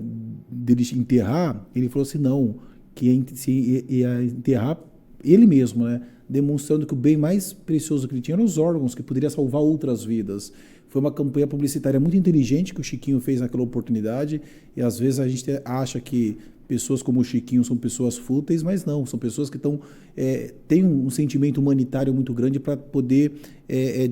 dele enterrar, ele falou assim, não, que ia enterrar ele mesmo, né? Demonstrando que o bem mais precioso que ele tinha eram os órgãos, que poderia salvar outras vidas. Foi uma campanha publicitária muito inteligente que o Chiquinho fez naquela oportunidade, e às vezes a gente acha que pessoas como o Chiquinho são pessoas fúteis, mas não, são pessoas que têm um sentimento humanitário muito grande para poder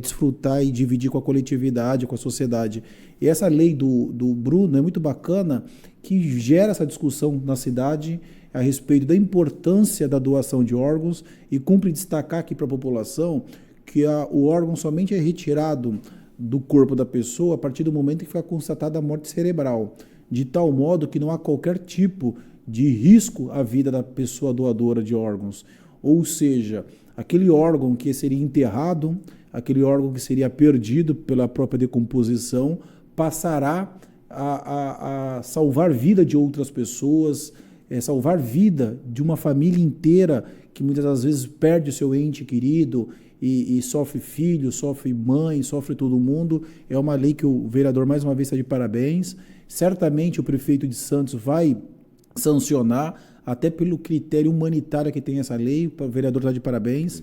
desfrutar e dividir com a coletividade, com a sociedade. E essa lei do Bruno é muito bacana, que gera essa discussão na cidade a respeito da importância da doação de órgãos, e cumpre destacar aqui para a população que o órgão somente é retirado do corpo da pessoa a partir do momento que fica constatada a morte cerebral, de tal modo que não há qualquer tipo de risco à vida da pessoa doadora de órgãos. Ou seja, aquele órgão que seria enterrado, aquele órgão que seria perdido pela própria decomposição, passará a salvar vida de outras pessoas, salvar vida de uma família inteira que muitas das vezes perde o seu ente querido e sofre filho, sofre mãe, sofre todo mundo. É uma lei que o vereador mais uma vez está de parabéns. Certamente o prefeito de Santos vai sancionar, até pelo critério humanitário que tem essa lei. O vereador está de parabéns.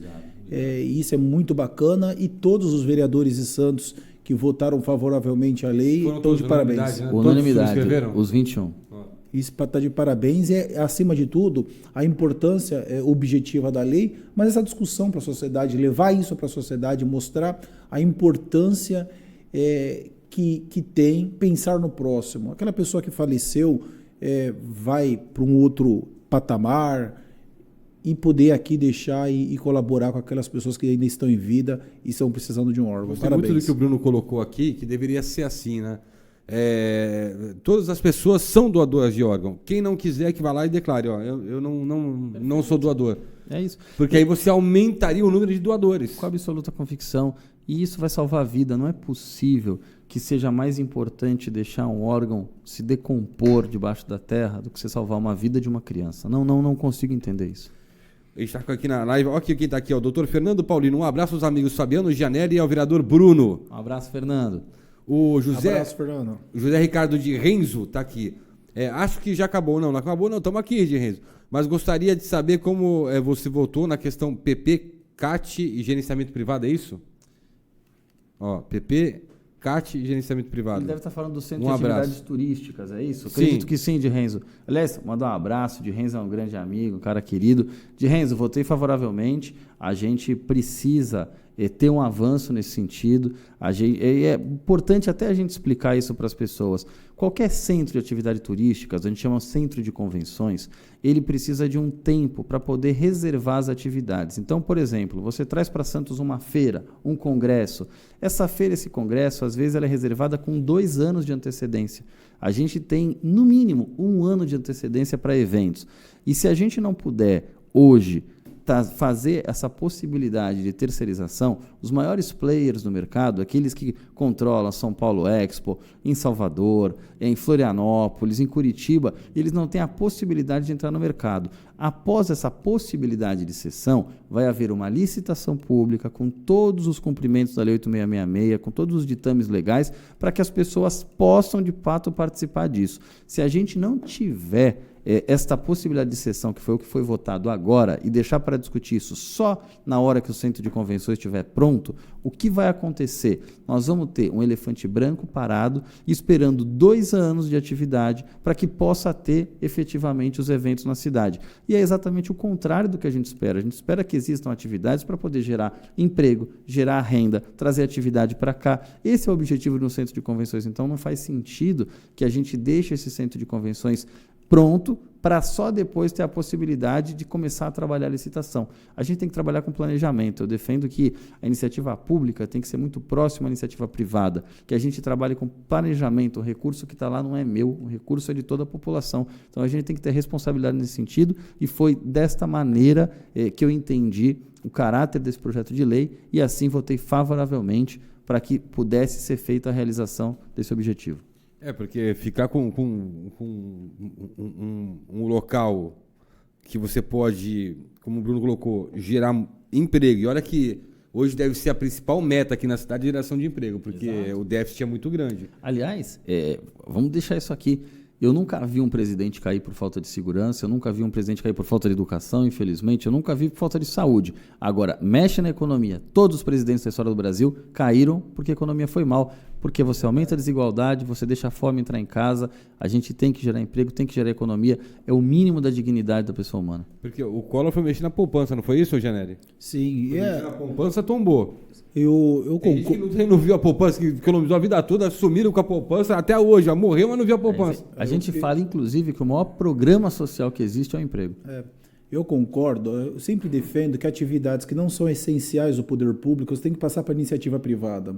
Isso é muito bacana, e todos os vereadores de Santos que votaram favoravelmente à lei estão de parabéns. Né? Unanimidade, os 21. Isso está de parabéns. E, acima de tudo, a importância objetiva da lei, mas essa discussão para a sociedade, levar isso para a sociedade, mostrar a importância que tem pensar no próximo. Aquela pessoa que faleceu vai para um outro patamar, e poder aqui deixar e colaborar com aquelas pessoas que ainda estão em vida e estão precisando de um órgão. Gostei Parabéns. muito do que o Bruno colocou aqui, que deveria ser assim, né? Todas as pessoas são doadoras de órgão. Quem não quiser que vá lá e declare, ó, eu não sou doador. É isso. Porque aí você aumentaria o número de doadores. Com absoluta convicção. E isso vai salvar a vida. Não é possível que seja mais importante deixar um órgão se decompor debaixo da terra do que você salvar uma vida de uma criança. Não consigo entender isso. A gente está aqui na live. Olha quem está aqui, ó, o doutor Fernando Paulino. Um abraço aos amigos Fabiano Gianelli e ao vereador Bruno. Um abraço, Fernando. O José, Abraço, Fernando. José Ricardo de Renzo está aqui. Acho que já acabou. Não acabou não. Estamos aqui, de Renzo. Mas gostaria de saber como você votou na questão PP, CAT e gerenciamento privado, é isso? Ó, PP, CAT e gerenciamento privado. Ele deve estar falando do Centro Um de Atividades abraço. Turísticas, é isso? Sim. Acredito que sim, de Renzo. Aliás, mandar um abraço. De Renzo é um grande amigo, um cara querido. De Renzo, votei favoravelmente. A gente precisa ter um avanço nesse sentido. É importante até a gente explicar isso para as pessoas. Qualquer centro de atividade turística, a gente chama centro de convenções, ele precisa de um tempo para poder reservar as atividades. Então, por exemplo, você traz para Santos uma feira, um congresso. Essa feira, esse congresso, às vezes ela é reservada com 2 anos de antecedência. A gente tem, no mínimo, 1 ano de antecedência para eventos. E se a gente não puder, hoje, fazer essa possibilidade de terceirização, os maiores players do mercado, aqueles que controlam São Paulo Expo, em Salvador, em Florianópolis, em Curitiba, eles não têm a possibilidade de entrar no mercado. Após essa possibilidade de cessão, vai haver uma licitação pública com todos os cumprimentos da Lei 8666, com todos os ditames legais, para que as pessoas possam, de fato, participar disso. Se a gente não tiver esta possibilidade de cessão, que foi o que foi votado agora, e deixar para discutir isso só na hora que o centro de convenções estiver pronto, o que vai acontecer? Nós vamos ter um elefante branco parado, esperando 2 anos de atividade para que possa ter efetivamente os eventos na cidade. E é exatamente o contrário do que a gente espera. A gente espera que existam atividades para poder gerar emprego, gerar renda, trazer atividade para cá. Esse é o objetivo de um centro de convenções. Então, não faz sentido que a gente deixe esse centro de convenções pronto para só depois ter a possibilidade de começar a trabalhar a licitação. A gente tem que trabalhar com planejamento. Eu defendo que a iniciativa pública tem que ser muito próxima à iniciativa privada, que a gente trabalhe com planejamento. O recurso que está lá não é meu, o recurso é de toda a população. Então, a gente tem que ter responsabilidade nesse sentido, e foi desta maneira que eu entendi o caráter desse projeto de lei, e assim votei favoravelmente para que pudesse ser feita a realização desse objetivo. Porque ficar com um local que você pode, como o Bruno colocou, gerar emprego. E olha que hoje deve ser a principal meta aqui na cidade, a geração de emprego, porque o déficit é muito grande. Aliás, vamos deixar isso aqui. Eu nunca vi um presidente cair por falta de segurança, eu nunca vi um presidente cair por falta de educação, infelizmente, eu nunca vi por falta de saúde. Agora, mexe na economia. Todos os presidentes da história do Brasil caíram porque a economia foi mal, porque você aumenta a desigualdade, você deixa a fome entrar em casa, a gente tem que gerar emprego, tem que gerar economia, é o mínimo da dignidade da pessoa humana. Porque o Collor foi mexer na poupança, não foi isso, Janelli? Sim, A poupança tombou. eu Tem gente que não viu a poupança, que economizou a vida toda, sumiram com a poupança até hoje, já morreu, mas não viu a poupança. A gente fala, inclusive, que o maior programa social que existe é o emprego. Eu concordo, eu sempre defendo que atividades que não são essenciais do poder público, você tem que passar para a iniciativa privada,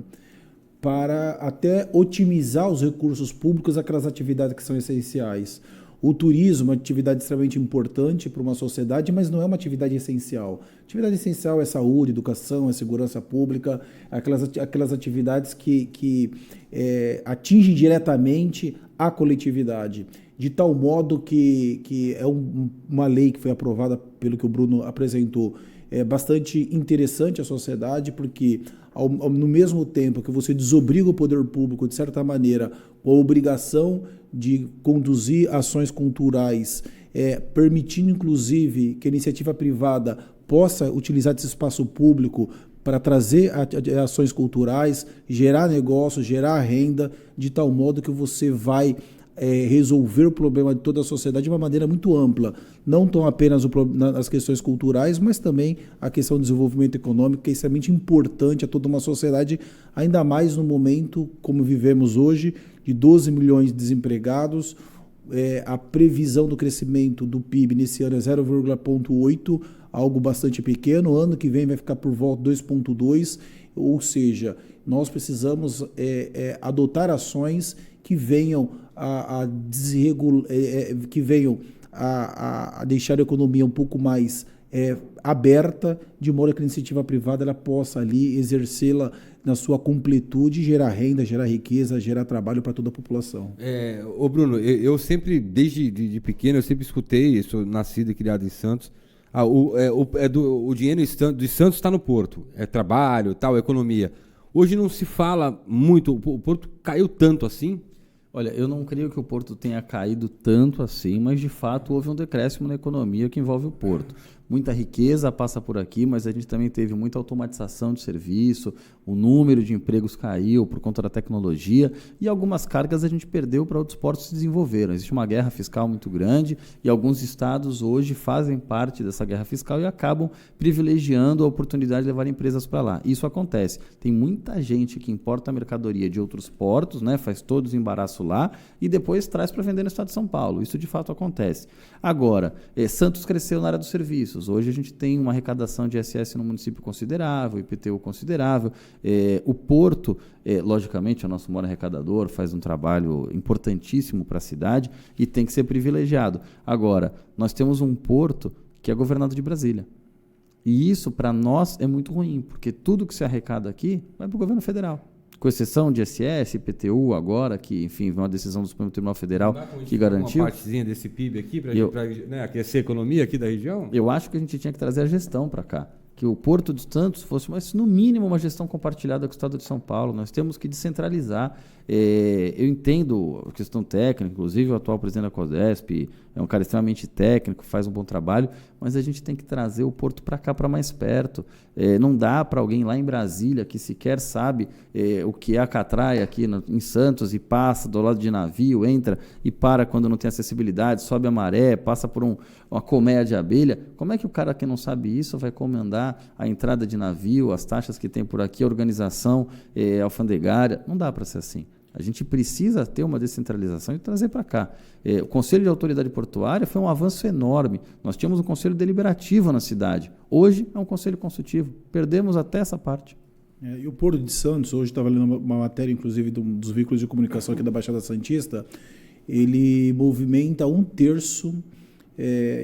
para até otimizar os recursos públicos aquelas atividades que são essenciais. O turismo é uma atividade extremamente importante para uma sociedade, mas não é uma atividade essencial. Atividade essencial é saúde, educação, é segurança pública, aquelas atividades que atingem diretamente a coletividade, de tal modo que é uma lei que foi aprovada, pelo que o Bruno apresentou, é bastante interessante à sociedade, porque no mesmo tempo que você desobriga o poder público, de certa maneira, com a obrigação de conduzir ações culturais, permitindo, inclusive, que a iniciativa privada possa utilizar esse espaço público para trazer ações culturais, gerar negócios, gerar renda, de tal modo que você vai resolver o problema de toda a sociedade de uma maneira muito ampla, não tão apenas as questões culturais, mas também a questão do desenvolvimento econômico, que é extremamente importante a toda uma sociedade, ainda mais no momento como vivemos hoje, de 12 milhões de desempregados. A previsão do crescimento do PIB nesse ano é 0,8%, algo bastante pequeno. Ano que vem vai ficar por volta de 2,2, ou seja, nós precisamos adotar ações que venham a deixar a economia um pouco mais aberta, de modo que a iniciativa privada ela possa ali exercê-la na sua completude, gerar renda, gerar riqueza, gerar trabalho para toda a população. Ô Bruno, eu sempre, desde de pequeno, eu sempre escutei, sou nascido e criado em Santos, o dinheiro de Santos está no Porto, é trabalho, tal, economia. Hoje não se fala muito, o Porto caiu tanto assim? Olha, eu não creio que o Porto tenha caído tanto assim, mas de fato houve um decréscimo na economia que envolve o Porto. Muita riqueza passa por aqui, mas a gente também teve muita automatização de serviço, o número de empregos caiu por conta da tecnologia e algumas cargas a gente perdeu para outros portos se desenvolveram. Existe uma guerra fiscal muito grande e alguns estados hoje fazem parte dessa guerra fiscal e acabam privilegiando a oportunidade de levar empresas para lá. Isso acontece. Tem muita gente que importa a mercadoria de outros portos, né, faz todo o desembaraço lá e depois traz para vender no estado de São Paulo. Isso de fato acontece. Agora, Santos cresceu na área dos serviços. Hoje a gente tem uma arrecadação de ISS no município considerável, IPTU considerável. O Porto, logicamente, é o nosso maior arrecadador, faz um trabalho importantíssimo para a cidade e tem que ser privilegiado. Agora, nós temos um porto que é governado de Brasília. E isso, para nós, é muito ruim, porque tudo que se arrecada aqui vai para o governo federal. Com exceção de ISS, IPTU agora, que, enfim, uma decisão do Supremo Tribunal Federal que garantiu. Uma partezinha desse PIB aqui para né, aquecer a economia aqui da região? Eu acho que a gente tinha que trazer a gestão para cá. Que o Porto de Santos fosse, mas no mínimo, uma gestão compartilhada com o Estado de São Paulo. Nós temos que descentralizar. Eu entendo a questão técnica, inclusive o atual presidente da CODESP é um cara extremamente técnico, faz um bom trabalho, mas a gente tem que trazer o Porto para cá, para mais perto. Não dá para alguém lá em Brasília, que sequer sabe o que é a catraia aqui em Santos, e passa do lado de navio, entra e para quando não tem acessibilidade, sobe a maré, passa por uma colmeia de abelha. Como é que o cara que não sabe isso vai comandar a entrada de navio, as taxas que tem por aqui, a organização alfandegária? Não dá para ser assim. A gente precisa ter uma descentralização e trazer para cá. O Conselho de Autoridade Portuária foi um avanço enorme. Nós tínhamos um conselho deliberativo na cidade. Hoje é um conselho consultivo. Perdemos até essa parte. E o Porto de Santos, hoje estava lendo uma matéria, inclusive, dos veículos de comunicação aqui da Baixada Santista, ele movimenta 1/3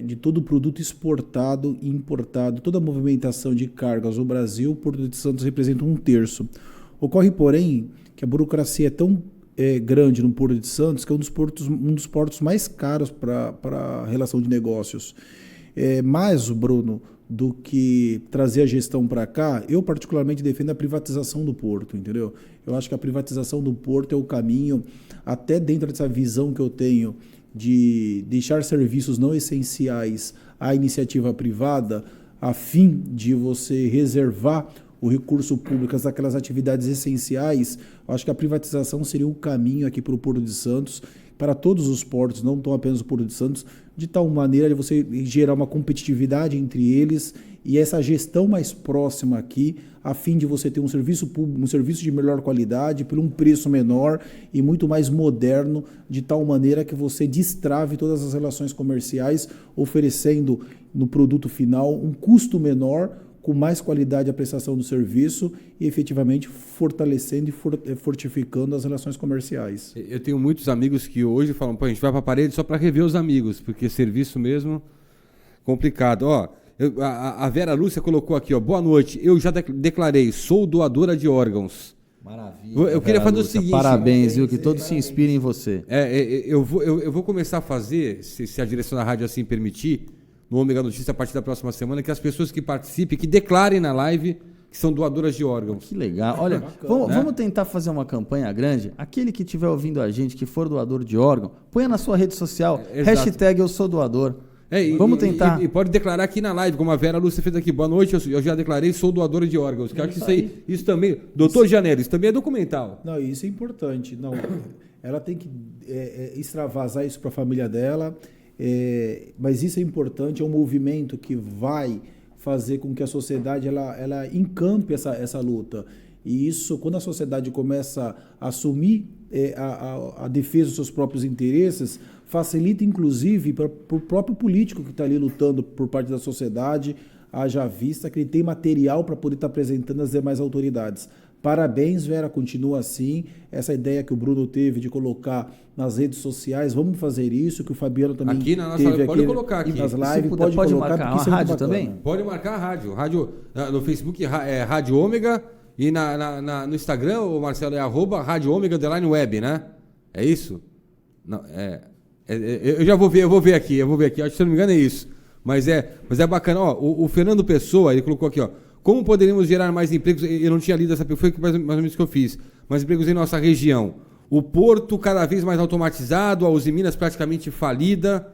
de todo o produto exportado e importado, toda a movimentação de cargas no Brasil. O Porto de Santos representa 1/3. Ocorre, porém, que a burocracia é tão grande no Porto de Santos que é um dos portos mais caros para a relação de negócios. Mais, Bruno, do que trazer a gestão para cá, eu particularmente defendo a privatização do porto, entendeu? Eu acho que a privatização do porto é o caminho, até dentro dessa visão que eu tenho de deixar serviços não essenciais à iniciativa privada, a fim de você reservar o recurso público daquelas atividades essenciais. Eu acho que a privatização seria um caminho aqui para o Porto de Santos, para todos os portos, não tão apenas o Porto de Santos, de tal maneira de você gerar uma competitividade entre eles e essa gestão mais próxima aqui, a fim de você ter um serviço público, um serviço de melhor qualidade, por um preço menor e muito mais moderno, de tal maneira que você destrave todas as relações comerciais, oferecendo no produto final um custo menor, com mais qualidade a prestação do serviço e efetivamente fortalecendo e fortificando as relações comerciais. Eu tenho muitos amigos que hoje falam, pô, a gente vai para a parede só para rever os amigos, porque serviço mesmo complicado. A Vera Lúcia colocou aqui, boa noite, eu já declarei, sou doadora de órgãos. Maravilha. Eu queria fazer o seguinte... Parabéns, viu? Que todos se inspirem em você. Eu vou começar a fazer, se a direção da rádio assim permitir, no Ômega Notícia a partir da próxima semana, que as pessoas que participem, que declarem na live que são doadoras de órgãos. Que legal. Olha, vamos tentar fazer uma campanha grande. Aquele que estiver ouvindo a gente, que for doador de órgão, ponha na sua rede social, hashtag eu sou doador. Vamos tentar. E pode declarar aqui na live, como a Vera Lúcia fez aqui. Boa noite, eu já declarei, sou doadora de órgãos. Que acho que isso também... Doutor Janelli, isso também é documental. Não, isso é importante. Não, ela tem que extravasar isso para a família dela. Mas isso é importante, é um movimento que vai fazer com que a sociedade ela encampe essa luta. E isso, quando a sociedade começa a assumir a defesa dos seus próprios interesses, facilita inclusive para o próprio político que está ali lutando por parte da sociedade haja vista que ele tem material para poder estar apresentando às demais autoridades. Parabéns, Vera, continua assim. Essa ideia que o Bruno teve de colocar nas redes sociais, vamos fazer isso, que o Fabiano também aqui na nossa teve pode aqui colocar aqui. nas lives. Pode colocar, marcar porque isso a é muito rádio bacana. também? Pode marcar a rádio. No Facebook é Rádio Ômega e no Instagram, o Marcelo, é @RádioOmega_web, né? É isso? Não, eu já vou ver aqui. Acho que, se não me engano, é isso. Mas é bacana. Ó, o Fernando Pessoa, ele colocou aqui, ó. Como poderíamos gerar mais empregos? Eu não tinha lido essa pergunta, foi mais ou menos que eu fiz. Mais empregos em nossa região. O Porto cada vez mais automatizado, a Uzi Minas praticamente falida.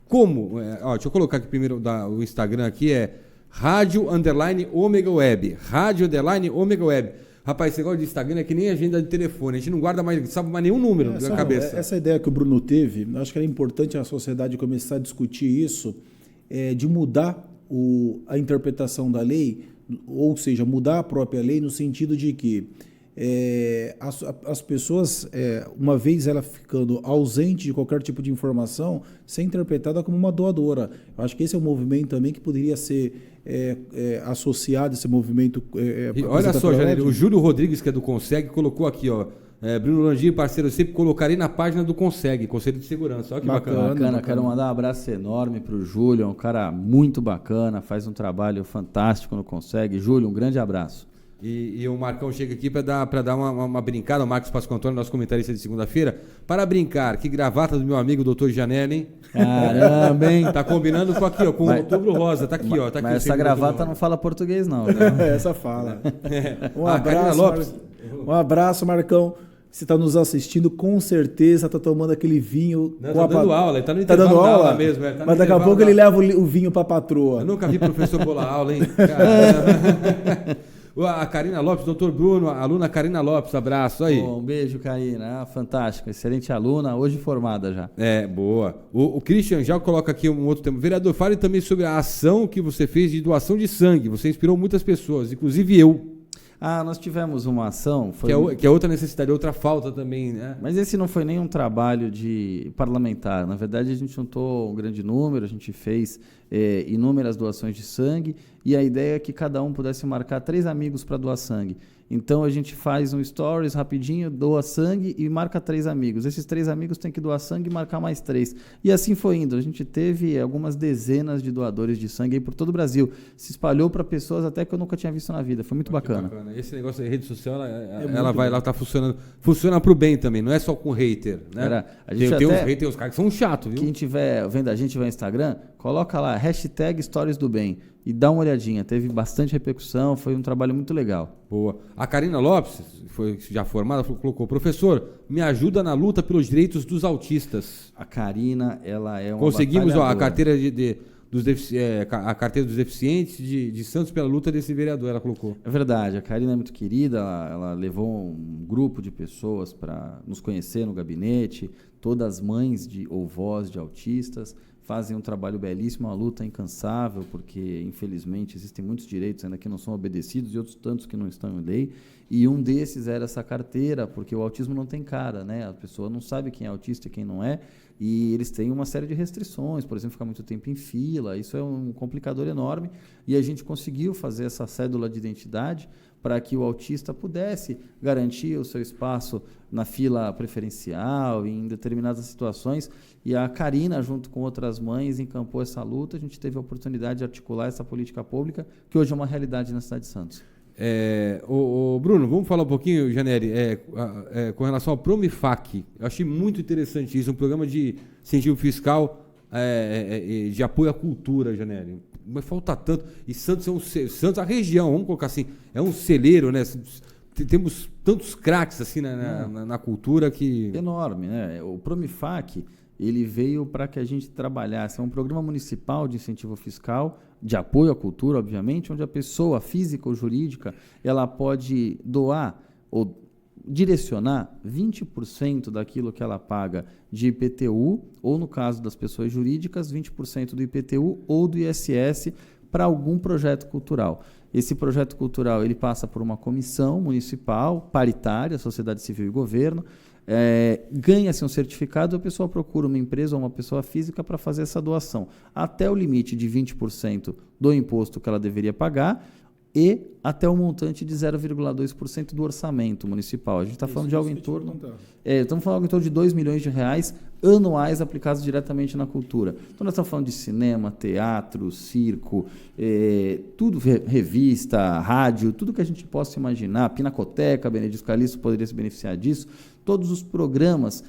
Como? Deixa eu colocar aqui primeiro o Instagram aqui, é Rádio_Ômega_Web. Rádio_Ômega_Web. Rapaz, esse negócio de Instagram é que nem agenda de telefone. A gente não guarda mais, sabe mais nenhum número na cabeça. Essa ideia que o Bruno teve, acho que era importante a sociedade começar a discutir isso, de mudar a interpretação da lei, ou seja, mudar a própria lei no sentido de que as pessoas, uma vez ela ficando ausente de qualquer tipo de informação, ser interpretada como uma doadora. Eu acho que esse é um movimento também que poderia ser associado, esse movimento. Olha só, Janeiro, o Júlio Rodrigues, que é do Conseg, colocou aqui, ó. Bruno Landim, parceiro, eu sempre colocarei na página do Conseg, Conselho de Segurança. Olha que bacana. Quero mandar um abraço enorme para o Júlio, é um cara muito bacana, faz um trabalho fantástico no Conseg. Júlio, um grande abraço. E o Marcão chega aqui para dar uma brincada, o Marcos Pascoal Antônio, nosso comentarista de segunda-feira, para brincar. Que gravata do meu amigo Dr. Janelli, hein? Caramba, hein? Tá combinando com aqui, ó, com o Outubro Rosa, tá aqui, ó. Tá aqui, mas essa gravata não fala português, não. Né? Essa fala. Um abraço, Marcão. Você está nos assistindo, com certeza está tomando aquele vinho. Não, tá dando aula, ele está no intervalo dando da aula aula mesmo. Mas daqui a pouco ele leva o vinho para a patroa. Eu nunca vi professor bolar aula, hein? A Karina Lopes, doutor Bruno, a aluna Karina Lopes, abraço aí. Um beijo, Karina. Fantástica, excelente aluna, hoje formada já. Boa. O Christian já coloca aqui um outro tema. Vereador, fale também sobre a ação que você fez de doação de sangue. Você inspirou muitas pessoas, inclusive eu. Nós tivemos uma ação... Que é outra necessidade, outra falta também, né? Mas esse não foi nenhum trabalho de parlamentar. Na verdade, a gente juntou um grande número, a gente fez inúmeras doações de sangue e a ideia é que cada um pudesse marcar 3 amigos para doar sangue. Então, a gente faz um stories rapidinho, doa sangue e marca 3 amigos. Esses 3 amigos têm que doar sangue e marcar mais 3. E assim foi indo. A gente teve algumas dezenas de doadores de sangue aí por todo o Brasil. Se espalhou para pessoas até que eu nunca tinha visto na vida. Foi muito bacana. Esse negócio de rede social, ela tá funcionando. Funciona pro bem também, não é só com hater, né? Tem uns haters, os caras que são chatos, viu? Quem tiver vendo a gente, vai no Instagram, coloca lá, #Stories do Bem. E dá uma olhadinha, teve bastante repercussão, foi um trabalho muito legal. Boa. A Karina Lopes, foi já formada, colocou: professor, me ajuda na luta pelos direitos dos autistas. A Karina, ela é uma Conseguimos a carteira a carteira dos deficientes de Santos pela luta desse vereador, ela colocou. É verdade, a Karina é muito querida, ela levou um grupo de pessoas para nos conhecer no gabinete, todas mães ou vós de autistas, fazem um trabalho belíssimo, uma luta incansável, porque, infelizmente, existem muitos direitos ainda que não são obedecidos e outros tantos que não estão em lei. E um desses era essa carteira, porque o autismo não tem cara, né? A pessoa não sabe quem é autista e quem não é, e eles têm uma série de restrições, por exemplo, ficar muito tempo em fila, isso é um complicador enorme, e a gente conseguiu fazer essa cédula de identidade para que o autista pudesse garantir o seu espaço na fila preferencial, em determinadas situações, e a Karina, junto com outras mães, encampou essa luta, a gente teve a oportunidade de articular essa política pública, que hoje é uma realidade na cidade de Santos. Bruno, vamos falar um pouquinho, Janelli, com relação ao Promifac. Eu achei muito interessante isso, um programa de incentivo fiscal de apoio à cultura, Janelli. Mas falta tanto. E Santos Santos, a região, vamos colocar assim, é um celeiro, né? Temos tantos craques assim na cultura que... Enorme, né? O Promifac, ele veio para que a gente trabalhasse. É um programa municipal de incentivo fiscal, de apoio à cultura, obviamente, onde a pessoa física ou jurídica ela pode doar ou direcionar 20% daquilo que ela paga de IPTU, ou no caso das pessoas jurídicas, 20% do IPTU ou do ISS para algum projeto cultural. Esse projeto cultural ele passa por uma comissão municipal, paritária, sociedade civil e governo. ganha-se um certificado, a pessoa procura uma empresa ou uma pessoa física para fazer essa doação, até o limite de 20% do imposto que ela deveria pagar e até o montante de 0,2% do orçamento municipal. A gente está falando de algo em torno... estamos falando em torno de R$2 milhões anuais aplicados diretamente na cultura. Então, nós estamos falando de cinema, teatro, circo, tudo, revista, rádio, tudo que a gente possa imaginar, Pinacoteca, Benedito Calixto poderia se beneficiar disso, todos os programas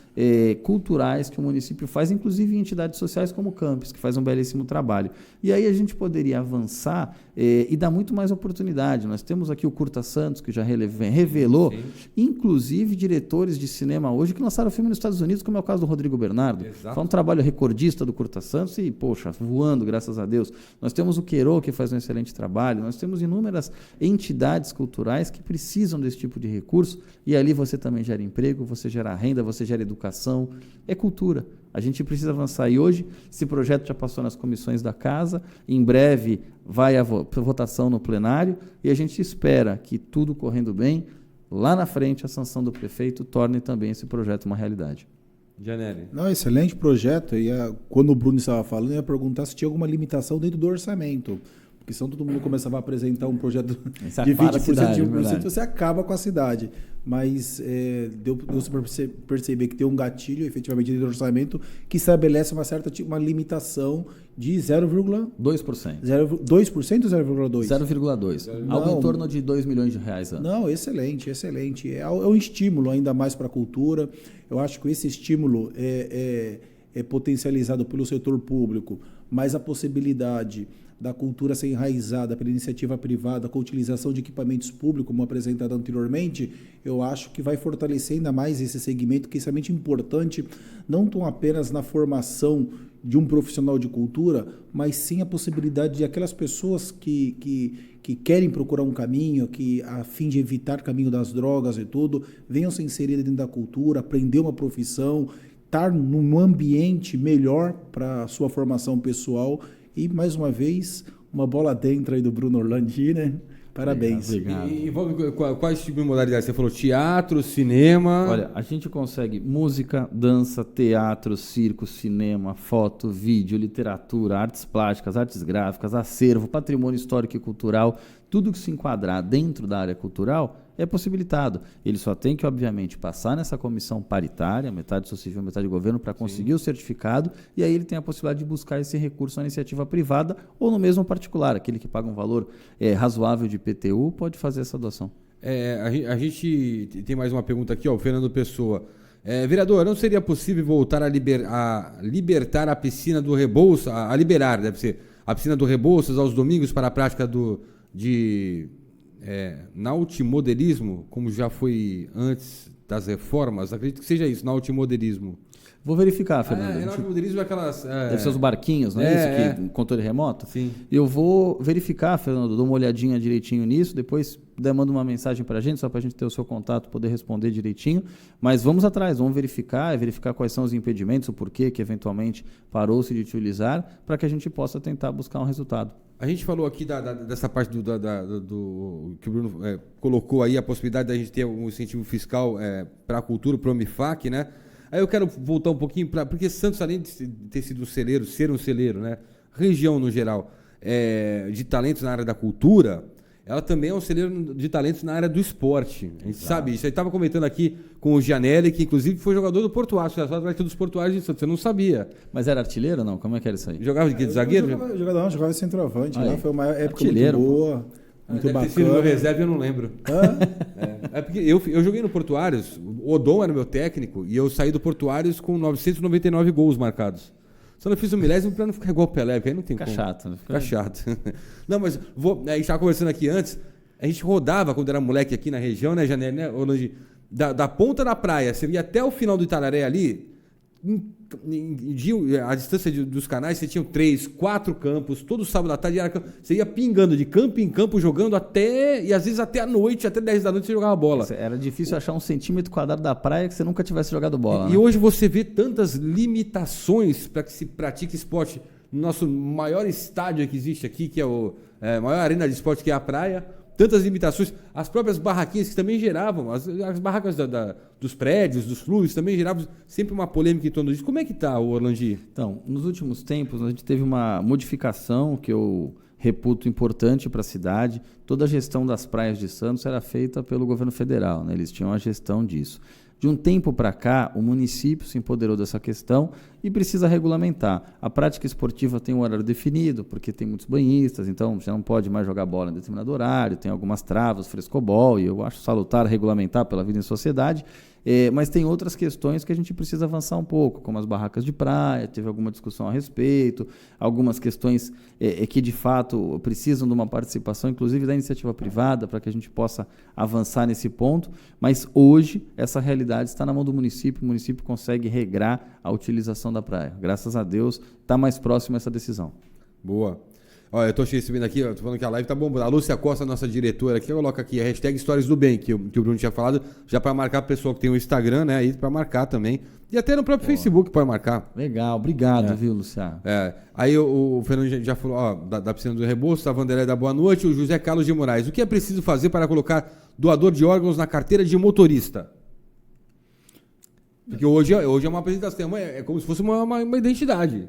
culturais que o município faz, inclusive em entidades sociais como o Campus, que faz um belíssimo trabalho. E aí a gente poderia avançar e dar muito mais oportunidade. Nós temos aqui o Curta Santos, que já revelou, inclusive diretores de cinema hoje que lançaram filme nos Estados Unidos, como é o caso do Rodrigo Bernardo. Exato. Foi um trabalho recordista do Curta Santos e, poxa, voando, graças a Deus. Nós temos o Queiro, que faz um excelente trabalho. Nós temos inúmeras entidades culturais que precisam desse tipo de recurso e ali você também gera emprego, você gera renda, você gera educação. É cultura. A gente precisa avançar. E hoje, esse projeto já passou nas comissões da Casa, em breve vai a votação no plenário e a gente espera que, tudo correndo bem, lá na frente a sanção do prefeito torne também esse projeto uma realidade. Janelli. Não, excelente projeto. Quando o Bruno estava falando, eu ia perguntar se tinha alguma limitação dentro do orçamento. Porque senão todo mundo começava a apresentar um projeto de 20%, de 1%, você acaba com a cidade. Mas deu-se para perceber que tem um gatilho, efetivamente, dentro do orçamento, que estabelece uma limitação de 0,2%. 2% ou 0,2%? 0,2%. Algo em torno de R$2 milhões ano. Não, excelente, excelente. É um estímulo ainda mais para a cultura. Eu acho que esse estímulo é potencializado pelo setor público, mas a possibilidade da cultura ser enraizada pela iniciativa privada com a utilização de equipamentos públicos, como apresentado anteriormente, eu acho que vai fortalecer ainda mais esse segmento, que é extremamente importante, não tão apenas na formação de um profissional de cultura, mas sim a possibilidade de aquelas pessoas que querem procurar um caminho, que a fim de evitar o caminho das drogas e tudo, venham se inserir dentro da cultura, aprender uma profissão, estar num ambiente melhor para a sua formação pessoal. E, mais uma vez, uma bola dentro aí do Bruno Orlandi, né? Parabéns. Obrigado. E envolve quais tipos de modalidades? Você falou teatro, cinema... Olha, a gente consegue música, dança, teatro, circo, cinema, foto, vídeo, literatura, artes plásticas, artes gráficas, acervo, patrimônio histórico e cultural. Tudo que se enquadrar dentro da área cultural é possibilitado. Ele só tem que, obviamente, passar nessa comissão paritária, metade sociedade civil, metade governo, para conseguir o certificado, e aí ele tem a possibilidade de buscar esse recurso na iniciativa privada ou no mesmo particular. Aquele que paga um valor razoável de IPTU pode fazer essa doação. A gente tem mais uma pergunta aqui, ó, o Fernando Pessoa. Vereador, não seria possível voltar a libertar a piscina do Rebouças, a liberar, deve ser, a piscina do Rebouças aos domingos para a prática de nautimodelismo, como já foi antes das reformas? Acredito que seja isso, nautimodelismo. Vou verificar, Fernando. Nautimodelismo é aquelas... Deve ser os barquinhos, não é isso? Controle remoto? Sim. Eu vou verificar, Fernando, dou uma olhadinha direitinho nisso, depois manda uma mensagem para a gente, só para a gente ter o seu contato, poder responder direitinho. Mas vamos atrás, vamos verificar quais são os impedimentos, o porquê que eventualmente parou-se de utilizar, para que a gente possa tentar buscar um resultado. A gente falou aqui dessa parte do que o Bruno colocou aí, a possibilidade da gente ter um incentivo fiscal para a cultura, para o MIFAC, né? Aí eu quero voltar um pouquinho porque Santos, além de ter sido ser um celeiro, né? Região no geral, de talentos na área da cultura, ela também é um celeiro de talentos na área do esporte. A gente sabe isso. Eu estava comentando aqui com o Gianelli, que inclusive foi jogador do Portuário, foi dos Portuários de Santos. Você não sabia. Mas era artilheiro ou não? Como é que era isso aí? Jogava de zagueiro? Jogava de centroavante. Lá foi uma época artilheiro, muito boa. Muito deve bacana. ter sido meu reserva, eu não lembro. Porque eu joguei no Portuários, o Odon era meu técnico, e eu saí do Portuários com 999 gols marcados. Só não fiz o milésimo para não ficar igual o Pelé, porque aí não tem como. Chato, né? Fica chato. Não, mas a gente estava conversando aqui antes, a gente rodava quando era moleque aqui na região, né, Janelli, né, da ponta da praia, você ia até o final do Itararé ali, a distância dos canais, você tinha 3, 4 campos, todo sábado à tarde você ia pingando de campo em campo, jogando e às vezes até a noite, até 10 da noite você jogava bola. Era difícil achar 1 centímetro quadrado da praia que você nunca tivesse jogado bola. E hoje você vê tantas limitações para que se pratique esporte. No nosso maior estádio que existe aqui, que é a maior arena de esporte, que é a praia, tantas limitações. As próprias barraquinhas que também geravam, as barracas dos prédios, dos clubes, também geravam sempre uma polêmica em torno disso. Como é que está, Orlandi? Então, nos últimos tempos, a gente teve uma modificação que eu reputo importante para a cidade. Toda a gestão das praias de Santos era feita pelo governo federal, né? Eles tinham a gestão disso. De um tempo para cá, o município se empoderou dessa questão e precisa regulamentar. A prática esportiva tem um horário definido, porque tem muitos banhistas, então já não pode mais jogar bola em determinado horário, tem algumas travas, frescobol, e eu acho salutar regulamentar pela vida em sociedade. Mas tem outras questões que a gente precisa avançar um pouco, como as barracas de praia, teve alguma discussão a respeito, algumas questões que de fato precisam de uma participação, inclusive da iniciativa privada, para que a gente possa avançar nesse ponto, mas hoje essa realidade está na mão do município, o município consegue regrar a utilização da praia. Graças a Deus, está mais próximo essa decisão. Boa. Olha, eu estou recebendo aqui, estou falando que a live está bombando. A Lúcia Costa, nossa diretora aqui, coloca aqui a hashtag Histórias do Bem, que o Bruno tinha falado, já para marcar a pessoa que tem o Instagram, né? Aí para marcar também. E até no próprio Facebook pode marcar. Legal, obrigado, viu, Luciano? Aí o Fernando já falou, ó, da piscina do Rebouças, a Vanderlei da Boa Noite, o José Carlos de Moraes. O que é preciso fazer para colocar doador de órgãos na carteira de motorista? Porque hoje é uma apresentação, é como se fosse uma identidade.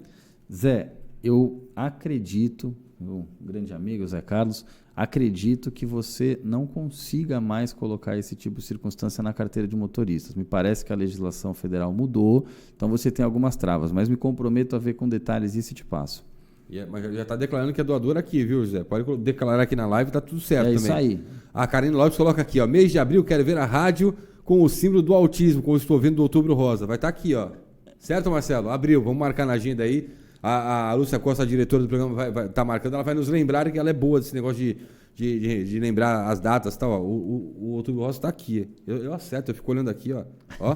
Zé, eu acredito, meu grande amigo Zé Carlos, acredito que você não consiga mais colocar esse tipo de circunstância na carteira de motoristas. Me parece que a legislação federal mudou, então você tem algumas travas, mas me comprometo a ver com detalhes isso e te passo. Mas já está declarando que é doador aqui, viu, José? Pode declarar aqui na live, tá tudo certo também. É isso aí. A Karine Lopes coloca aqui, ó, mês de abril, quero ver a rádio com o símbolo do autismo, como estou vendo do Outubro Rosa. Vai estar aqui, ó. Certo, Marcelo? Abril, vamos marcar na agenda aí. A Lúcia Costa, a diretora do programa, vai estar marcando. Ela vai nos lembrar que ela é boa desse negócio de lembrar as datas e tal. Ó. O Outubro Rosa está aqui. Eu acerto, eu fico olhando aqui, ó. Ó,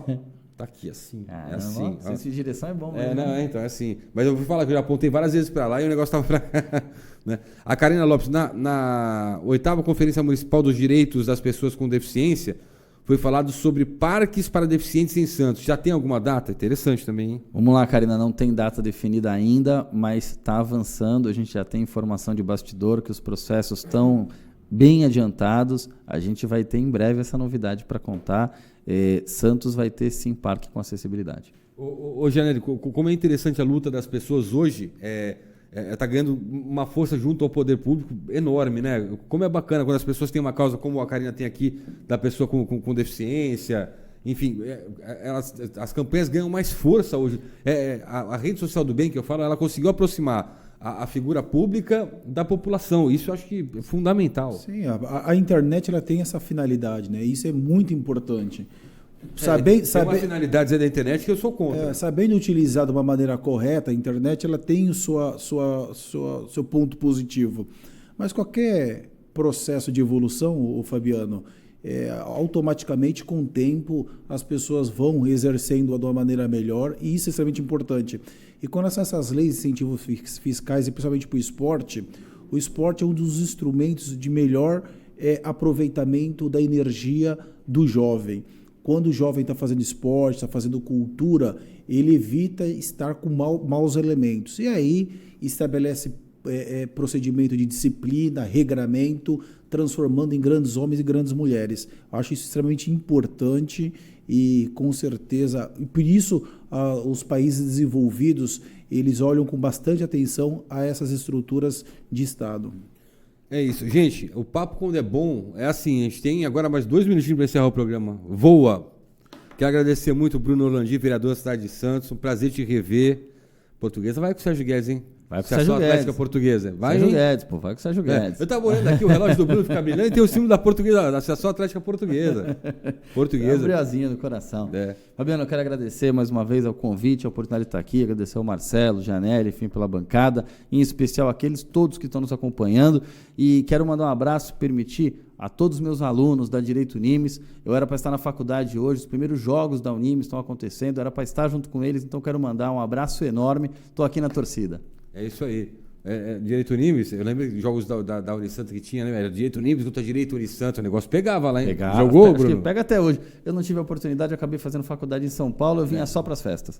tá aqui, assim. Ah, é assim. Ó. Essa direção é bom mesmo. Então é assim. Mas eu vou falar que eu já apontei várias vezes para lá e o negócio estava para cá. Né? A Karina Lopes, na 8ª Conferência Municipal dos Direitos das Pessoas com Deficiência, foi falado sobre parques para deficientes em Santos. Já tem alguma data? Interessante também, hein? Vamos lá, Karina. Não tem data definida ainda, mas está avançando. A gente já tem informação de bastidor que os processos estão bem adiantados. A gente vai ter em breve essa novidade para contar. Santos vai ter, sim, parque com acessibilidade. Ô Janelli, como é interessante a luta das pessoas hoje, está ganhando uma força junto ao poder público enorme, né? Como é bacana quando as pessoas têm uma causa como a Karina tem aqui, da pessoa com deficiência, enfim, as campanhas ganham mais força hoje. A rede social do bem, que eu falo, ela conseguiu aproximar a figura pública da população. Isso eu acho que é fundamental. Sim, a internet ela tem essa finalidade, né? Isso é muito importante. Tem uma finalidade da internet que eu sou contra. Sabendo utilizar de uma maneira correta, a internet ela tem o seu ponto positivo. Mas qualquer processo de evolução, Fabiano, automaticamente, com o tempo, as pessoas vão exercendo de uma maneira melhor, e isso é extremamente importante. E quando essas leis de incentivos fiscais, e principalmente para o esporte é um dos instrumentos de melhor aproveitamento da energia do jovem. Quando o jovem está fazendo esporte, está fazendo cultura, ele evita estar com maus elementos. E aí estabelece procedimento de disciplina, regramento, transformando em grandes homens e grandes mulheres. Acho isso extremamente importante e, com certeza, e por isso os países desenvolvidos, eles olham com bastante atenção a essas estruturas de Estado. É isso. Gente, o papo quando é bom, é assim, a gente tem agora mais 2 minutinhos para encerrar o programa. Voa! Quero agradecer muito o Bruno Orlandi, vereador da cidade de Santos, um prazer te rever. Portuguesa, vai com o Sérgio Guedes, hein? Vai com o Sérgio Guedes. Atlética Portuguesa. Vai, Sérgio Guedes, pô, vai com o Sérgio Guedes. Eu estava olhando aqui, o relógio do Bruno fica brilhando e tem o símbolo da Portuguesa, da Associação Atlética Portuguesa. É um briozinho no coração. Fabiano, eu quero agradecer mais uma vez ao convite, a oportunidade de estar aqui, agradecer ao Marcelo, Janelli, enfim, pela bancada, em especial aqueles todos que estão nos acompanhando, e quero mandar um abraço, permitir, a todos os meus alunos da Direito Unimes. Eu era para estar na faculdade hoje, os primeiros jogos da Unimes estão acontecendo, eu era para estar junto com eles, então quero mandar um abraço enorme, estou aqui na torcida. É isso aí. Direito Unimes, eu lembro de jogos da Unisanto que tinha, né? Era Direito Unimes contra Direito Unisanto, o negócio pegava lá, hein? Pegava, jogou, Bruno? Pega até hoje. Eu não tive a oportunidade, eu acabei fazendo faculdade em São Paulo, eu vinha só para as festas.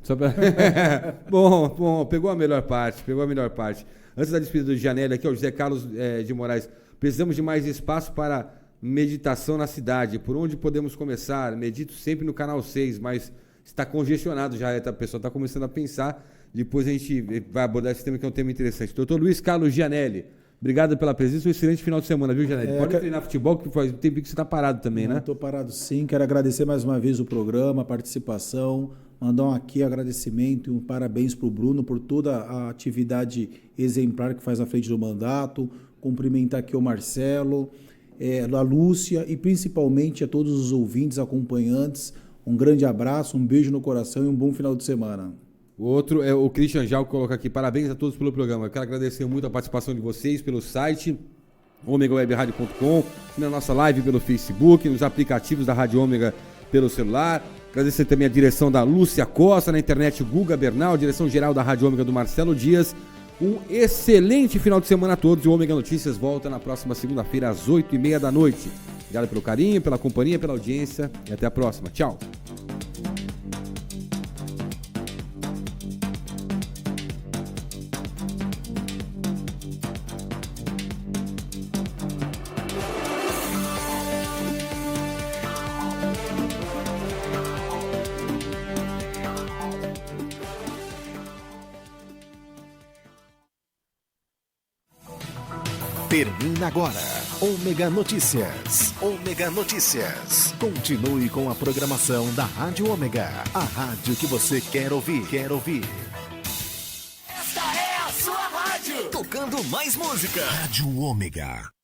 Bom, pegou a melhor parte, Antes da despedida do Janelli aqui, o José Carlos de Moraes. Precisamos de mais espaço para meditação na cidade. Por onde podemos começar? Medito sempre no canal 6, mas está congestionado já. A pessoa está começando a pensar. Depois a gente vai abordar esse tema, que é um tema interessante. Doutor Luiz Carlos Gianelli, obrigado pela presença. Um excelente final de semana, viu, Gianelli? Pode treinar futebol, que faz um tempo que você está parado também, né? Estou parado sim. Quero agradecer mais uma vez o programa, a participação. Mandar aqui agradecimento e um parabéns para o Bruno por toda a atividade exemplar que faz à frente do mandato. Cumprimentar aqui o Marcelo, a Lúcia e principalmente a todos os ouvintes, acompanhantes. Um grande abraço, um beijo no coração e um bom final de semana. O outro é o Christian Jal, que coloca aqui. Parabéns a todos pelo programa. Eu quero agradecer muito a participação de vocês pelo site omegawebradio.com, na nossa live pelo Facebook, nos aplicativos da Rádio Ômega pelo celular. Agradecer também a direção da Lúcia Costa, na internet Guga Bernal, direção geral da Rádio Ômega do Marcelo Dias. Um excelente final de semana a todos. O Ômega Notícias volta na próxima segunda-feira às 8h30 da noite. Obrigado pelo carinho, pela companhia, pela audiência e até a próxima. Tchau. Termina agora. Ômega Notícias. Ômega Notícias. Continue com a programação da Rádio Ômega. A rádio que você quer ouvir. Esta é a sua rádio. Tocando mais música. Rádio Ômega.